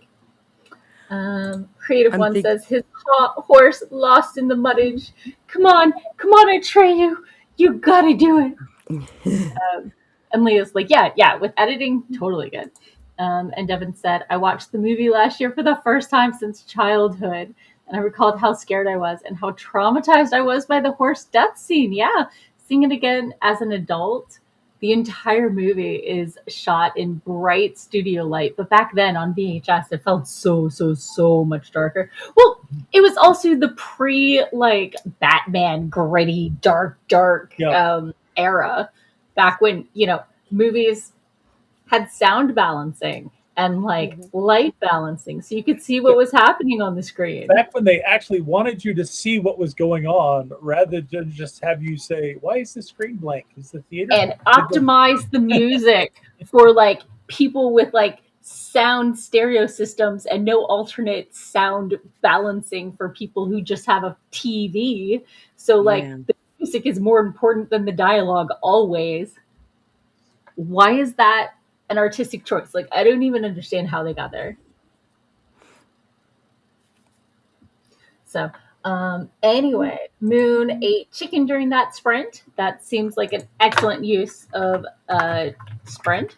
Creative One says his horse lost in the muddage. Come on, Atreyu. You gotta do it. And Leah's like, yeah, with editing, totally good. And Devin said, I watched the movie last year for the first time since childhood. And I recalled how scared I was and how traumatized I was by the horse death scene. Yeah, seeing it again as an adult, the entire movie is shot in bright studio light. But back then on VHS, it felt so much darker. Well, it was also the pre Batman gritty, dark era. Back when, movies had sound balancing and light balancing, so you could see what was happening on the screen. Back when they actually wanted you to see what was going on, rather than just have you say, "Why is the screen blank? Is the theater?" And optimize the music for people with sound stereo systems and no alternate sound balancing for people who just have a TV. So the music is more important than the dialogue always. Why is that an artistic choice? I don't even understand how they got there. So, anyway, Moon ate chicken during that sprint. That seems like an excellent use of sprint.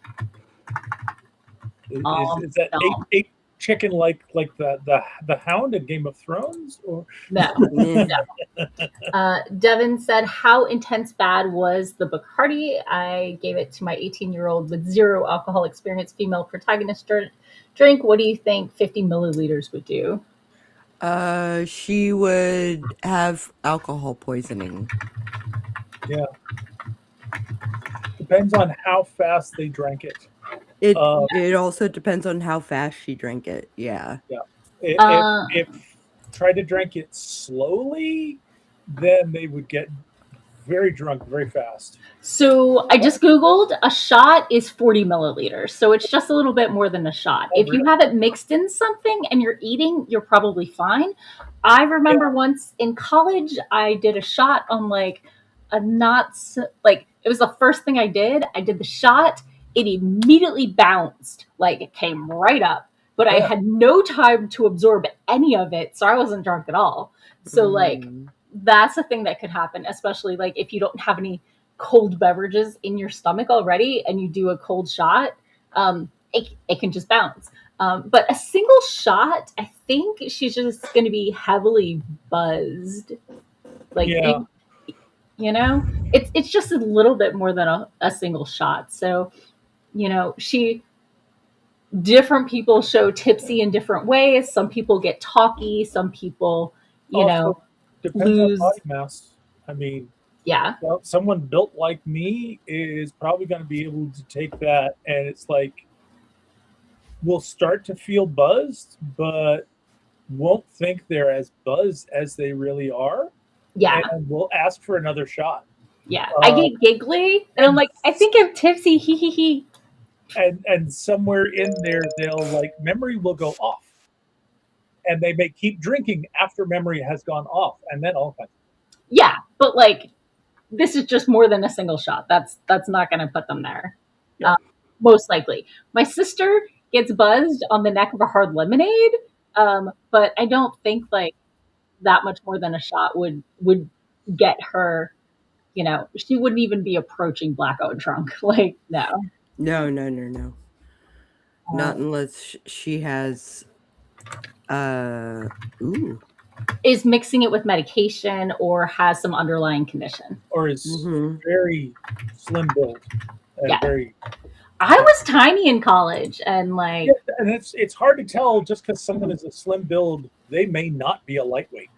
Is that eight chicken like the Hound in Game of Thrones? Or no. Devin said, how intense bad was the Bacardi? I gave it to my 18-year-old with zero alcohol experience female protagonist drink. What do you think 50 milliliters would do? She would have alcohol poisoning. Yeah. Depends on how fast they drank it. It also depends on how fast she drank it. Yeah. Yeah. If tried to drink it slowly, then they would get very drunk very fast. So I just Googled, a shot is 40 milliliters. So it's just a little bit more than a shot. If you have it mixed in something and you're eating, you're probably fine. I remember once in college, I did a shot on it was the first thing I did. I did the shot. It immediately bounced. It came right up. But I had no time to absorb any of it. So I wasn't drunk at all. So that's a thing that could happen, especially if you don't have any cold beverages in your stomach already and you do a cold shot, it can just bounce. But a single shot, I think she's just going to be heavily buzzed. It's just a little bit more than a single shot. So, different people show tipsy in different ways. Some people get talky. Some people, depends lose on body mass. I mean, someone built like me is probably going to be able to take that, and it's will start to feel buzzed, but won't think they're as buzzed as they really are. Yeah. And will ask for another shot. Yeah. I get giggly, and I'm I think I'm tipsy. Hee hee hee. And somewhere in there, they'll memory will go off. and they may keep drinking after memory has gone off, and then all kinds. Yeah, but like this is just more than a single shot. That's not going to put them there. Yeah. Most likely. My sister gets buzzed on the neck of a hard lemonade, but I don't think like that much more than a shot would get her. You know, she wouldn't even be approaching blackout drunk. Like, no. No. Not unless she has is mixing it with medication or has some underlying condition. Or is very slim build. Yeah. Very. I was tiny in college, and like, yeah, and it's hard to tell just because someone is a slim build, they may not be a lightweight.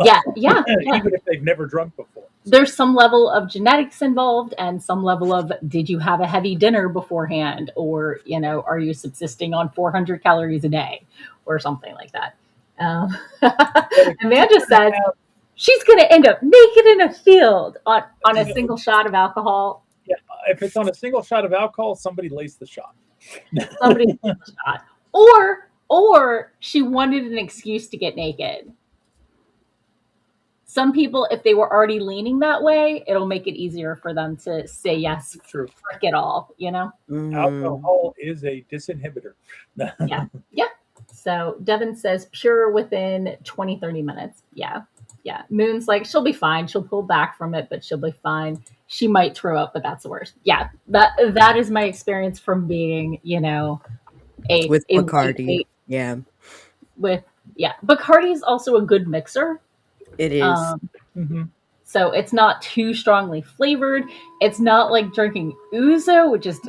Yeah. Even if they've never drunk before. There's some level of genetics involved, and some level of did you have a heavy dinner beforehand, or you know, are you subsisting on 400 calories a day, or something like that. Amanda says she's going to end up naked in a field on a single shot of alcohol. Yeah, if it's on a single shot of alcohol, somebody laced the shot. Somebody laced the shot. Or she wanted an excuse to get naked. Some people, if they were already leaning that way, it'll make it easier for them to say yes. True. Frick it all, you know? Alcohol is a disinhibitor. Yeah. So Devin says pure within 20, 30 minutes. Yeah. Moon's like, she'll be fine. She'll pull back from it, but she'll be fine. She might throw up, but that's the worst. Yeah. That is my experience from being, you know, with Bacardi. Yeah. Bacardi is also a good mixer. It is. So it's not too strongly flavored. It's not like drinking ouzo, which is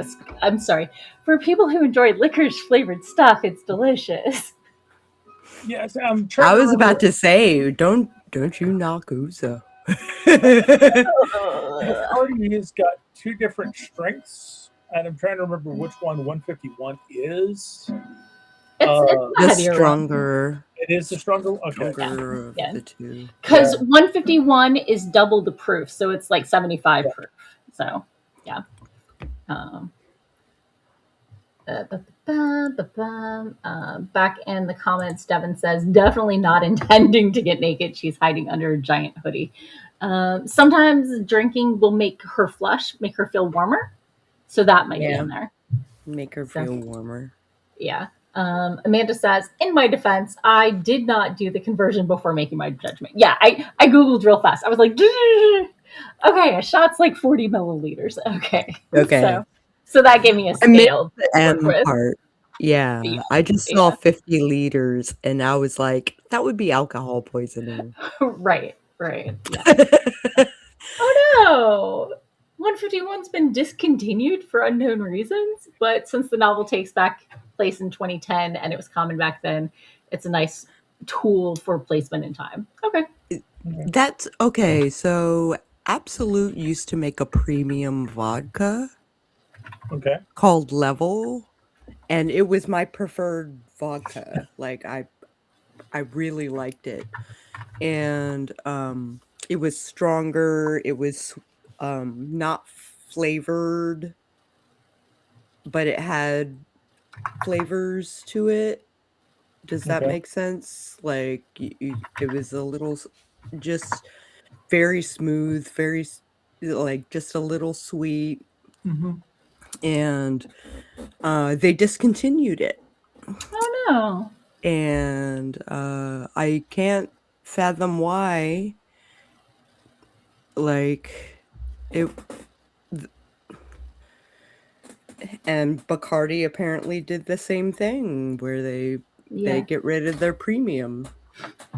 I'm sorry. For people who enjoy licorice flavored stuff, it's delicious. Yes, I was about to say, don't you knock ouzo. Bacardi has got two different strengths, and I'm trying to remember which one 151 is. It's the stronger. One. It is the stronger. Okay. Stronger of the two. Because 151 is double the proof, so it's like 75 proof. So, yeah. Back in the comments, Devin says, definitely not intending to get naked. She's hiding under a giant hoodie. Sometimes drinking will make her flush, make her feel warmer. So that might be in there. Make her feel warmer. Yeah. Amanda says, in my defense, I did not do the conversion before making my judgment. Yeah, I Googled real fast. I was like, okay, a shot's like 40 milliliters. Okay. So that gave me a scale. Part. Yeah. I just saw 50 liters and I was like, that would be alcohol poisoning. Right. Yeah. Oh no. 151's been discontinued for unknown reasons, but since the novel takes place in 2010 and it was common back then, it's a nice tool for placement in time. Okay. That's okay. So Absolute used to make a premium vodka called Level, and it was my preferred vodka. Like I really liked it. And it was stronger, it was not flavored, but it had flavors to it. Does that make sense? Like it was a little just very smooth, very like just a little sweet. And they discontinued it. Oh no. And I can't fathom why. Like it. And Bacardi apparently did the same thing where they get rid of their premium.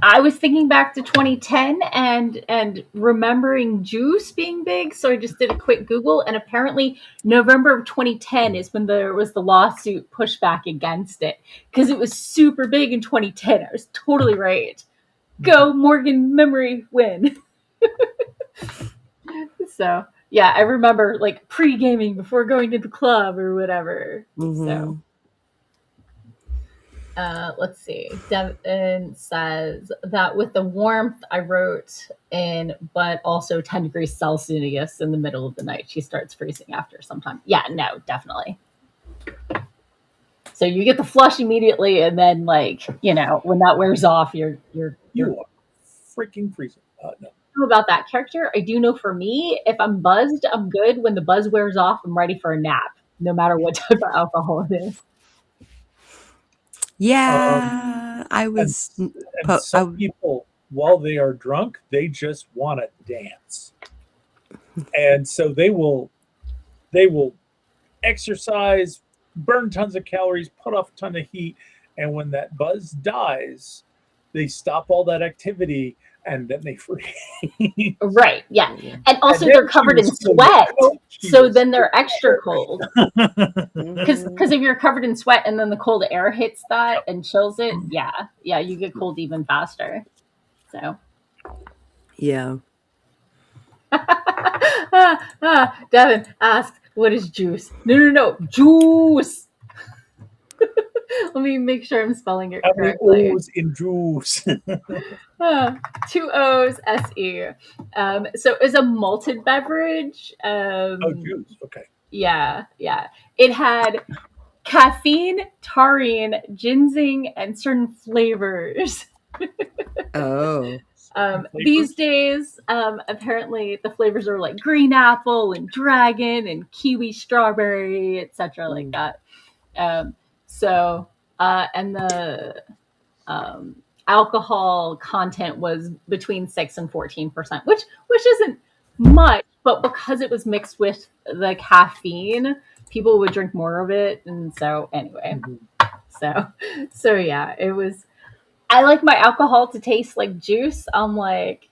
I was thinking back to 2010 and remembering juice being big, so I just did a quick Google, and apparently November of 2010 is when there was the lawsuit pushback against it, because it was super big in 2010. I was totally right. Go Morgan memory win. So yeah, I remember like pre-gaming before going to the club or whatever. So let's see. Devin says that with the warmth I wrote in, but also 10 degrees Celsius in the middle of the night, she starts freezing after some time. Yeah, no, definitely. So you get the flush immediately, and then like when that wears off, you're You are freaking freezing. No. About that character. I do know for me, if I'm buzzed, I'm good. When the buzz wears off, I'm ready for a nap, no matter what type of alcohol it is. Yeah, I was. And some people, while they are drunk, they just want to dance, and so they will exercise, burn tons of calories, put off a ton of heat, and when that buzz dies, they stop all that activity and then they freeze. Right, yeah. And also they're covered in sweat, so then they're extra cold. Because if you're covered in sweat and then the cold air hits that and chills it, yeah, you get cold even faster. So. Yeah. Devin asked, what is juice? No, juice. Let me make sure I'm spelling it correctly. How many O's in juice? 2 O's, S-E. So it's a malted beverage. Juice. Okay. Yeah. It had caffeine, taurine, ginseng, and certain flavors. Oh. These days, apparently the flavors are like green apple and dragon and kiwi strawberry, etc. like that. And the alcohol content was between 6 and 14%, which isn't much, but because it was mixed with the caffeine, people would drink more of it. And so anyway, so yeah, it was. I like my alcohol to taste like juice. I'm like,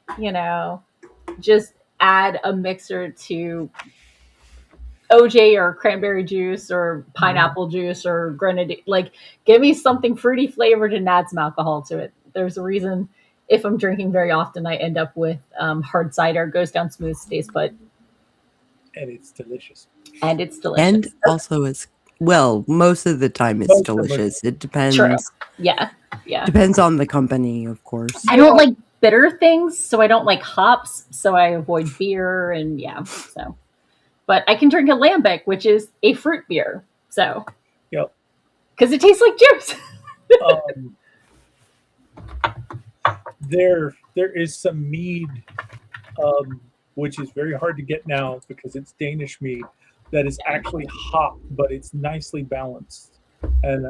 just add a mixer to OJ or cranberry juice or pineapple juice or grenadine. Like, give me something fruity flavored and add some alcohol to it. There's a reason if I'm drinking very often, I end up with hard cider. Goes down smooth, stays put. And it's delicious. And also it's, well, most of the time it's delicious. It depends. True. Yeah. Depends on the company, of course. I don't like bitter things, so I don't like hops, so I avoid beer and so. But I can drink a lambic, which is a fruit beer. So. Yep. Because it tastes like juice. There is some mead, which is very hard to get now because it's Danish mead, that is actually hop, but it's nicely balanced. And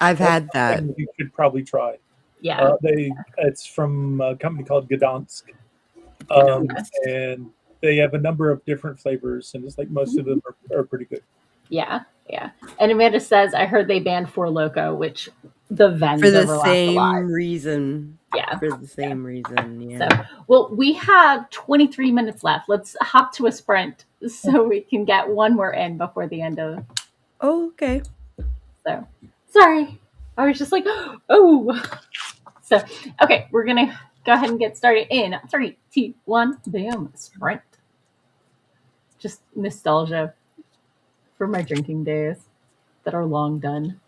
I've had that. You should probably try. Yeah. It's from a company called Gdansk. And they have a number of different flavors, and it's like most of them are pretty good. Yeah. And Amanda says, I heard they banned Four Loko, which the Vens for the overlap a lot. same reason. Yeah. For the same reason, yeah. So, well, we have 23 minutes left. Let's hop to a sprint so we can get one more in before the end of... Oh, okay. So, sorry. I was just like, oh. So, okay, we're going to go ahead and get started in 3, 2, 1, bam, sprint. Just nostalgia for my drinking days that are long done.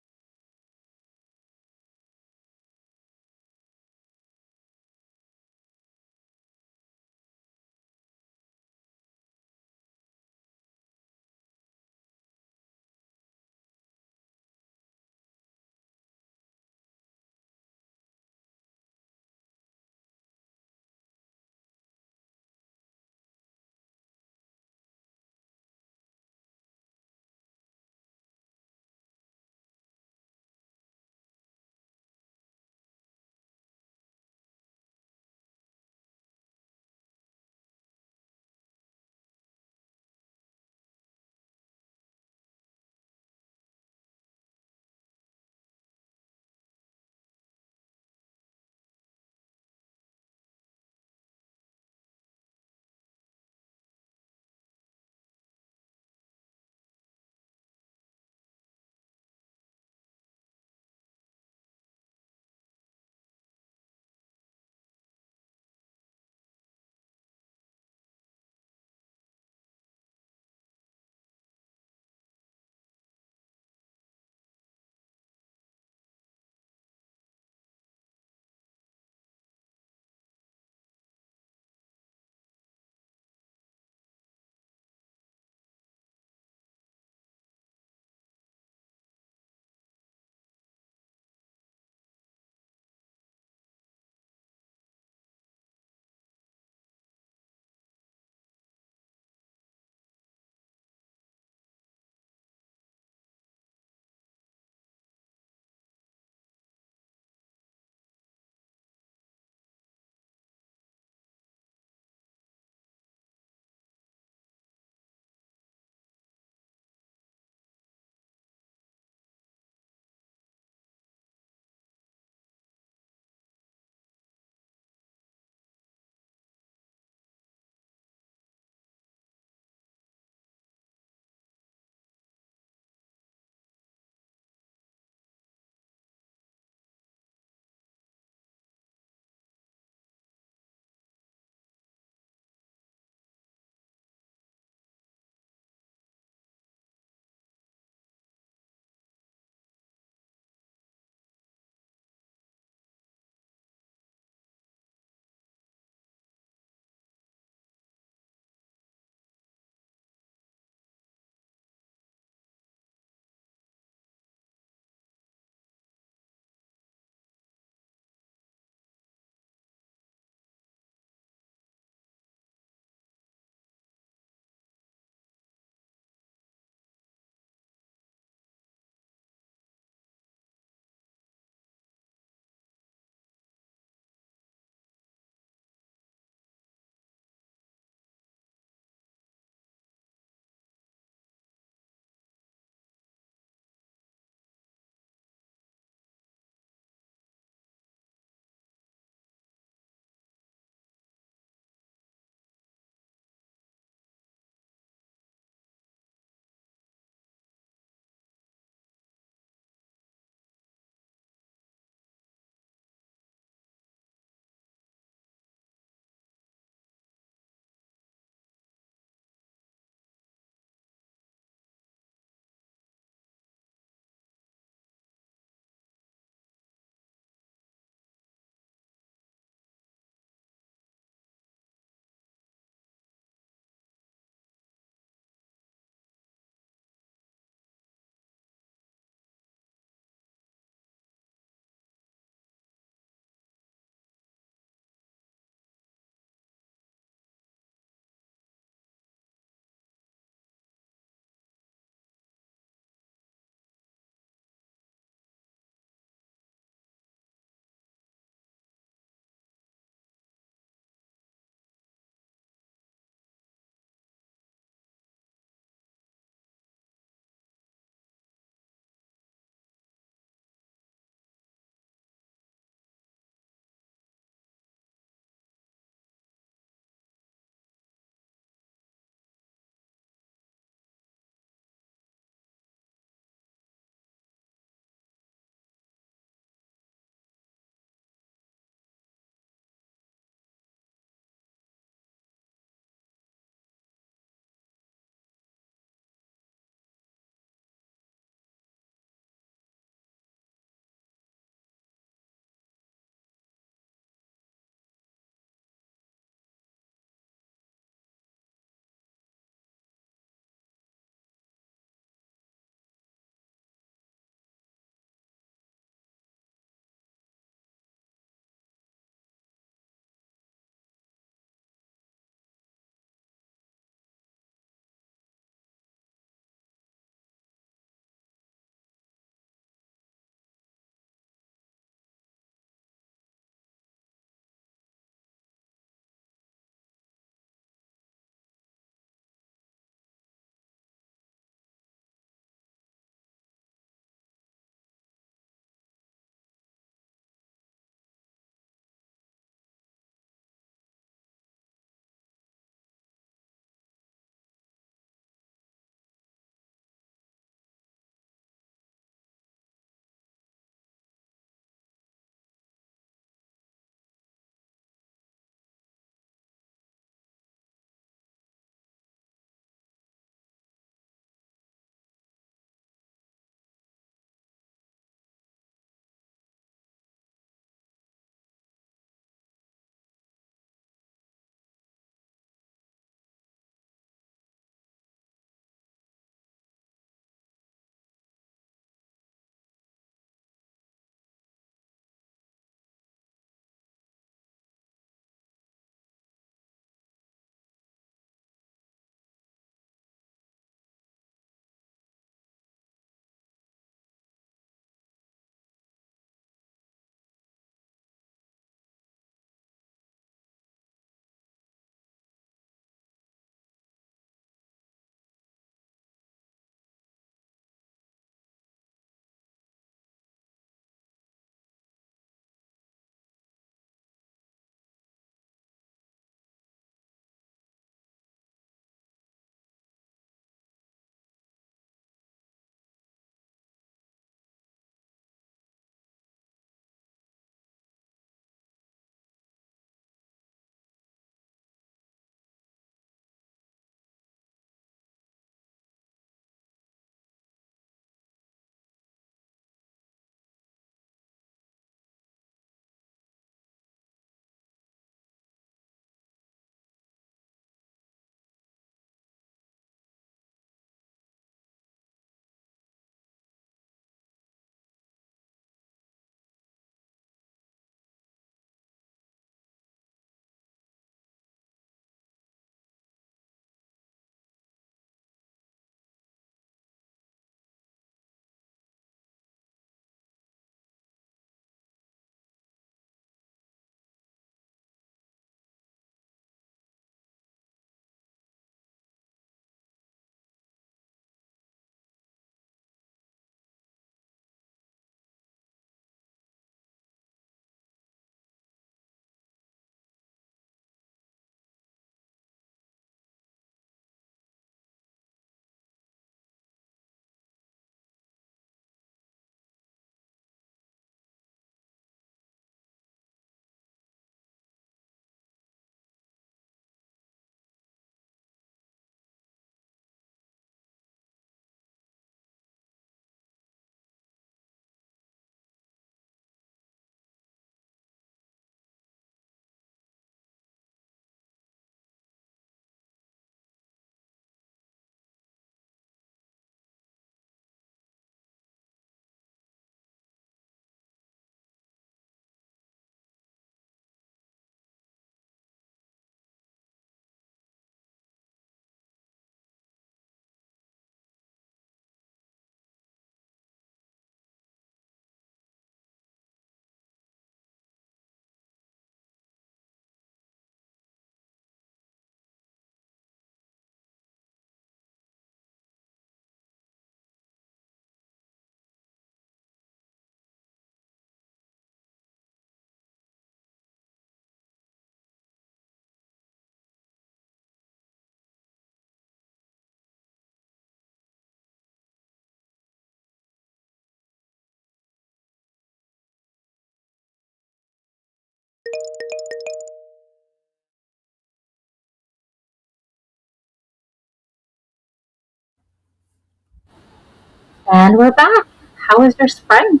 And we're back. How was your sprint?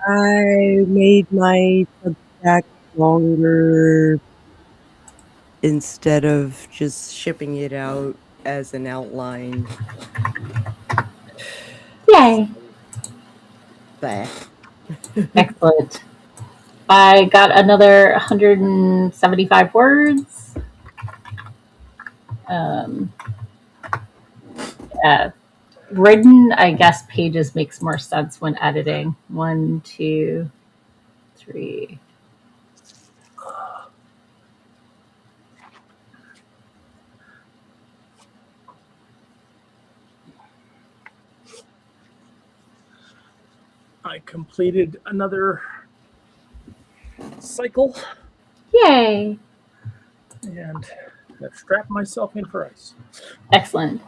I made my Substack longer instead of just shipping it out as an outline. Yay. Bah. Excellent. I got another 175 words. Written, I guess pages makes more sense when editing. 1, 2, 3. I completed another cycle. Yay. And I've strapped myself in for ice. Excellent.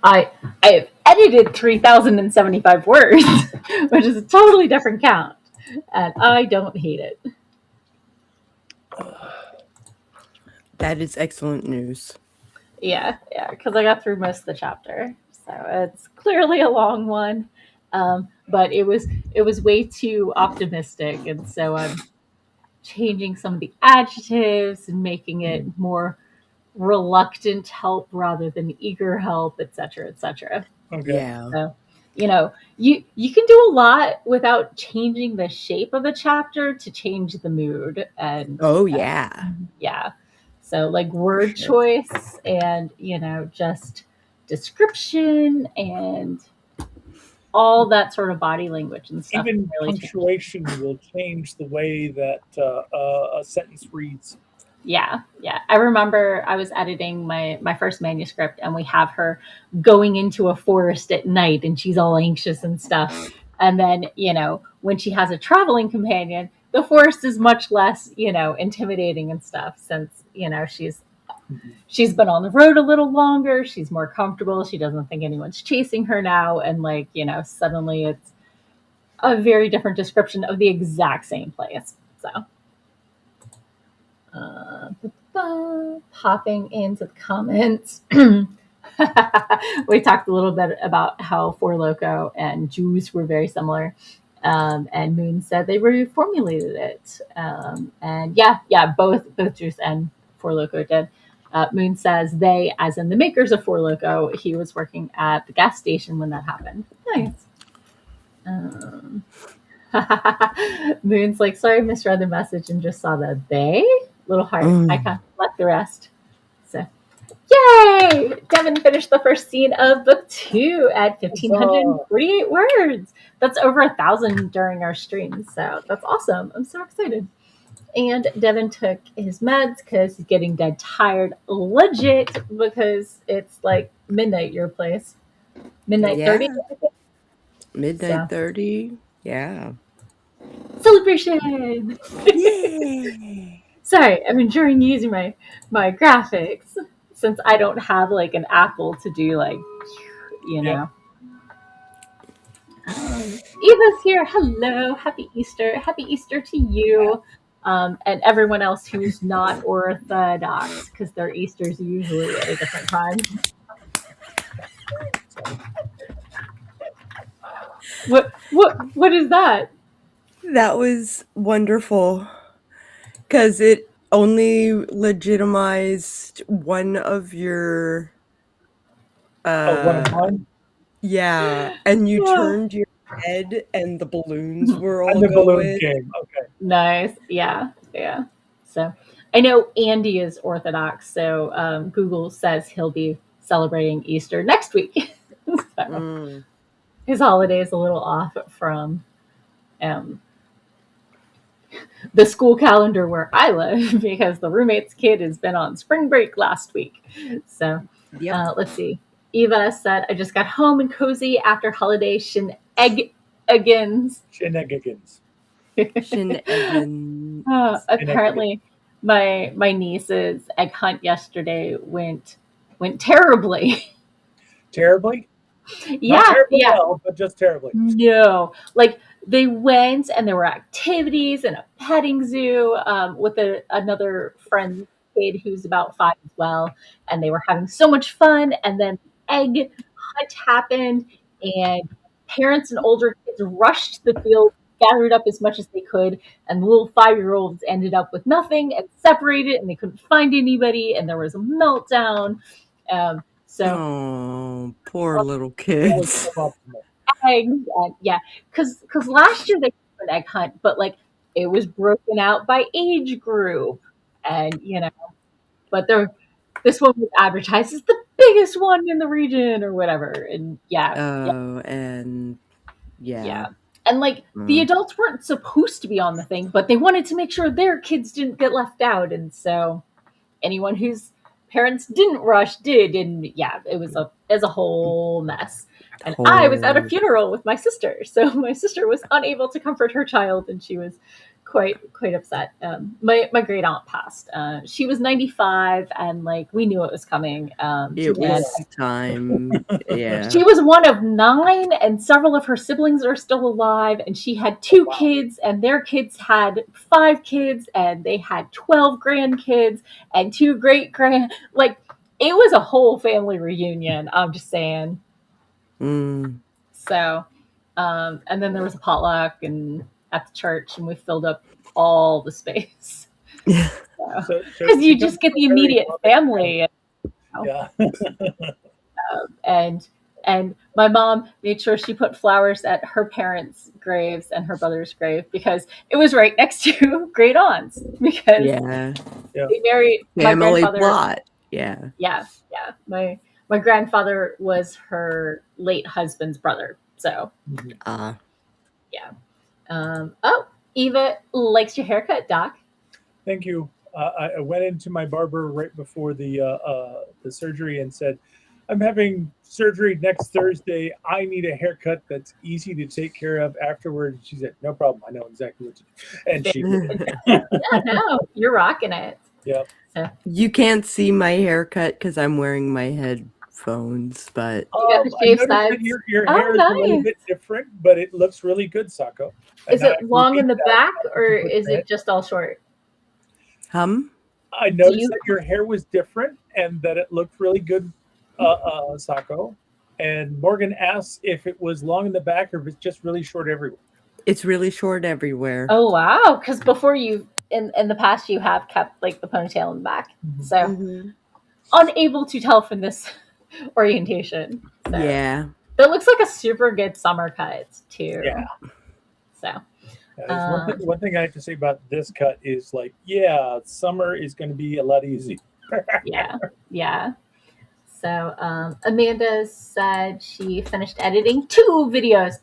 I have edited 3,075 words, which is a totally different count, and I don't hate it. That is excellent news. Yeah, because I got through most of the chapter, so it's clearly a long one, but it was way too optimistic, and so I'm changing some of the adjectives and making it more reluctant help rather than eager help, etc., etc. Okay. Yeah. So, you can do a lot without changing the shape of a chapter to change the mood. And oh yeah, yeah. So like word choice and just description and all that sort of body language and stuff. Even really punctuation will change the way that a sentence reads. Yeah. I remember I was editing my first manuscript, and we have her going into a forest at night, and she's all anxious and stuff. And then, when she has a traveling companion, the forest is much less, intimidating and stuff, since, she's been on the road a little longer. She's more comfortable. She doesn't think anyone's chasing her now. And suddenly it's a very different description of the exact same place. So. Popping into the comments. We talked a little bit about how Four Loko and Juice were very similar. And Moon said they reformulated it. And both Juice and Four Loko did. Moon says they, as in the makers of Four Loko, he was working at the gas station when that happened. Nice. Moon's like, sorry, misread the message and just saw the they little heart icon. Like the rest. So, yay! Devin finished the first scene of book 2 at 1,548 words. That's over 1,000 during our stream. So that's awesome. I'm so excited. And Devin took his meds because he's getting dead tired, legit, because it's like midnight your place. Midnight 30. Midnight 30. Yeah. Celebration! Yay! Sorry, I'm enjoying using my graphics since I don't have like an Apple to do Eva's here. Hello, happy Easter to you, and everyone else who's not Orthodox, because their Easter's usually at a different time. What is that? That was wonderful, because it only legitimized one of your one of mine? Yeah, and you turned your head and the balloons were all and the going. balloon came. Okay. Nice. Yeah. So I know Andy is Orthodox, so Google says he'll be celebrating Easter next week. So his holiday is a little off from the school calendar where I live, because the roommate's kid has been on spring break last week. So let's see. Eva said, I just got home and cozy after holiday shenanigans. Shenanigans. Apparently, my niece's egg hunt yesterday went terribly. Terribly? Yeah, Not terribly well, but just terribly. No, like they went and there were activities and a petting zoo with another friend's kid who's about 5 as well, and they were having so much fun. And then egg hunt happened, and parents and older kids rushed the field, gathered up as much as they could, and the little 5-year-olds ended up with nothing and separated, and they couldn't find anybody, and there was a meltdown. Oh, poor little kids. Eggs, because last year they did an egg hunt, but like it was broken out by age group, and but this one was advertised as the biggest one in the region or whatever, and and like the adults weren't supposed to be on the thing, but they wanted to make sure their kids didn't get left out, and so anyone whose parents didn't rush did, and it was a whole mess. And I was at a funeral with my sister, so my sister was unable to comfort her child, and she was quite upset. My great aunt passed. She was 95, and like we knew it was coming. It was time. Yeah. She was one of 9, and several of her siblings are still alive. And she had 2 kids, and their kids had 5 kids, and they had 12 grandkids and 2 great-grand. Like it was a whole family reunion. I'm just saying. So, and then there was a potluck and at the church, and we filled up all the space. Because you just get the immediate family. And my mom made sure she put flowers at her parents' graves and her brother's grave because it was right next to great aunts. Because they married family plot. My grandfather was her late husband's brother. So, Eva likes your haircut, Doc. Thank you. I went into my barber right before the surgery and said, I'm having surgery next Thursday. I need a haircut that's easy to take care of afterwards. She said, no problem. I know exactly what to do. And she no, you're rocking it. Yeah. You can't see my haircut because I'm wearing my headphones, but you got the shave sides. Your hair is a little bit different, but it looks really good, Sako. Is it long in the back, or is it just all short? I noticed that your hair was different and that it looked really good, Sako. And Morgan asked if it was long in the back or if it's just really short everywhere. It's really short everywhere. Oh, wow. Because before in the past, you have kept like the ponytail in the back. So unable to tell from this orientation. So. Yeah. That looks like a super good summer cut, too. Yeah. So. One thing I have to say about this cut is like, summer is going to be a lot easier. Yeah. So Amanda said she finished editing 2 videos.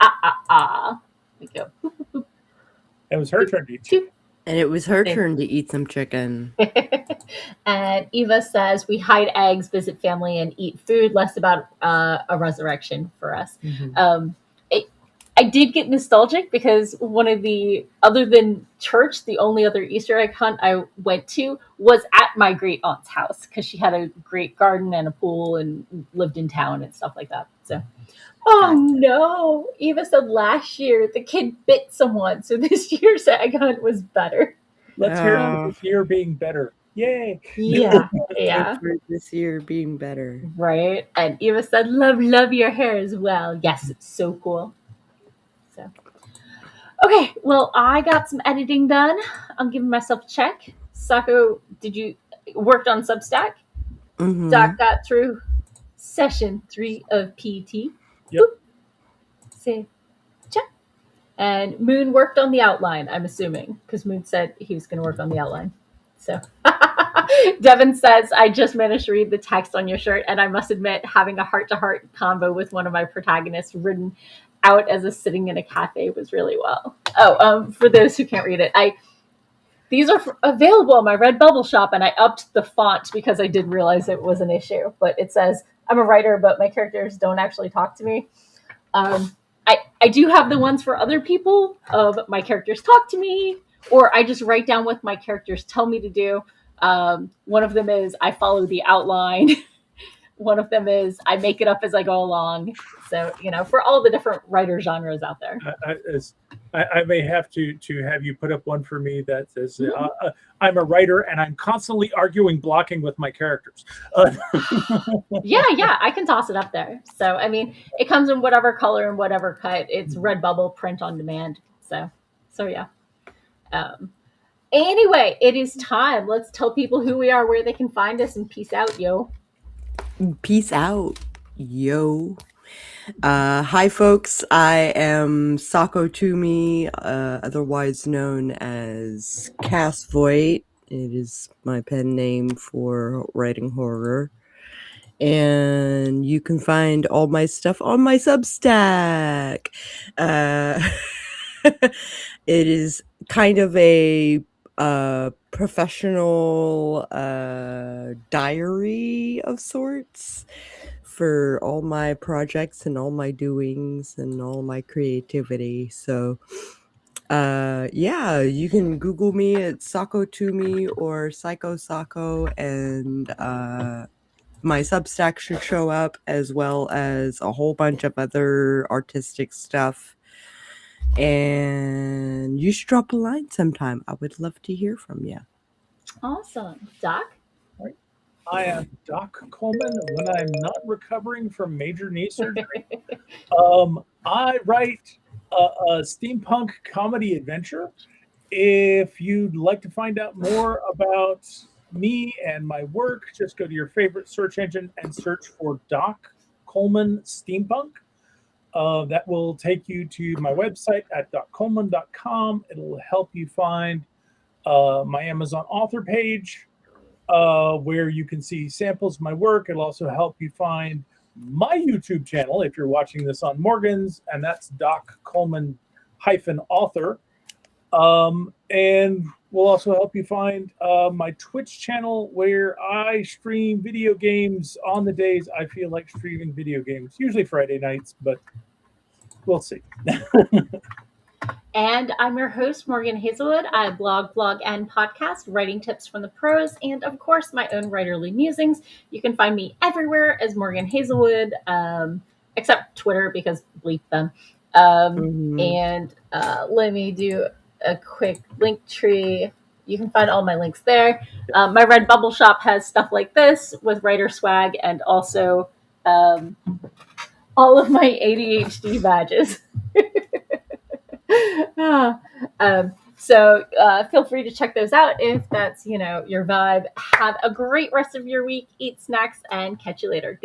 We go. It was her turn to eat chicken. And it was her turn to eat some chicken. And Eva says we hide eggs, visit family, and eat food. Less about a resurrection for us. I did get nostalgic because one of other than church, the only other Easter egg hunt I went to was at my great aunt's house because she had a great garden and a pool and lived in town and stuff like that. So, no, Eva said last year the kid bit someone, so this year's egg hunt was better. Let's hear this year being better. Yay! Yeah. This year being better, right? And Eva said, "Love your hair as well." Yes, it's so cool. So, okay, well, I got some editing done. I'm giving myself a check. Sako, did you worked on Substack? Doc got through session 3 of PT. Yep. Say check. And Moon worked on the outline, I'm assuming, because Moon said he was going to work on the outline. So Devin says, I just managed to read the text on your shirt, and I must admit, having a heart-to-heart convo with one of my protagonists written out as a sitting in a cafe was really well. For those who can't read it, these are available on my Redbubble shop, and I upped the font because I did realize it was an issue. But it says, I'm a writer, but my characters don't actually talk to me. I do have the ones for other people of my characters talk to me, or I just write down what my characters tell me to do. One of them is I follow the outline. one of them is I make it up as I go along. So, for all the different writer genres out there. I may have to have you put up one for me that says, I'm a writer and I'm constantly arguing blocking with my characters. Yeah, I can toss it up there. So, I mean, it comes in whatever color and whatever cut. It's Redbubble, print on demand. So yeah. Anyway, it is time. Let's tell people who we are, where they can find us, and peace out, yo. Peace out, yo. Hi, folks. I am Sako Tumi, otherwise known as Voit. It is my pen name for writing horror. And you can find all my stuff on my Substack. It is kind of a professional diary of sorts for all my projects and all my doings and all my creativity. So you can Google me at Sako Tumi or Psycho Sako, and my Substack should show up, as well as a whole bunch of other artistic stuff. And you should drop a line sometime. I would love to hear from you. Awesome. Doc? I am Doc Coleman when I'm not recovering from major knee surgery. I write a steampunk comedy adventure. If you'd like to find out more about me and my work, just go to your favorite search engine and search for Doc Coleman Steampunk. That will take you to my website at doccoleman.com. It'll help you find my Amazon author page, where you can see samples of my work. It'll also help you find my YouTube channel if you're watching this on Morgan's, and that's Doc Coleman-Author. And we'll also help you find my Twitch channel, where I stream video games on the days I feel like streaming video games, usually Friday nights, but we'll see. And I'm your host, Morgan Hazelwood. I blog, and podcast, writing tips from the pros, and of course, my own writerly musings. You can find me everywhere as Morgan Hazelwood, except Twitter, because bleep them. And let me do a quick link tree. You can find all my links there. My Redbubble shop has stuff like this with writer swag, and also all of my ADHD badges. So feel free to check those out if that's your vibe. Have a great rest of your week. Eat snacks and catch you later.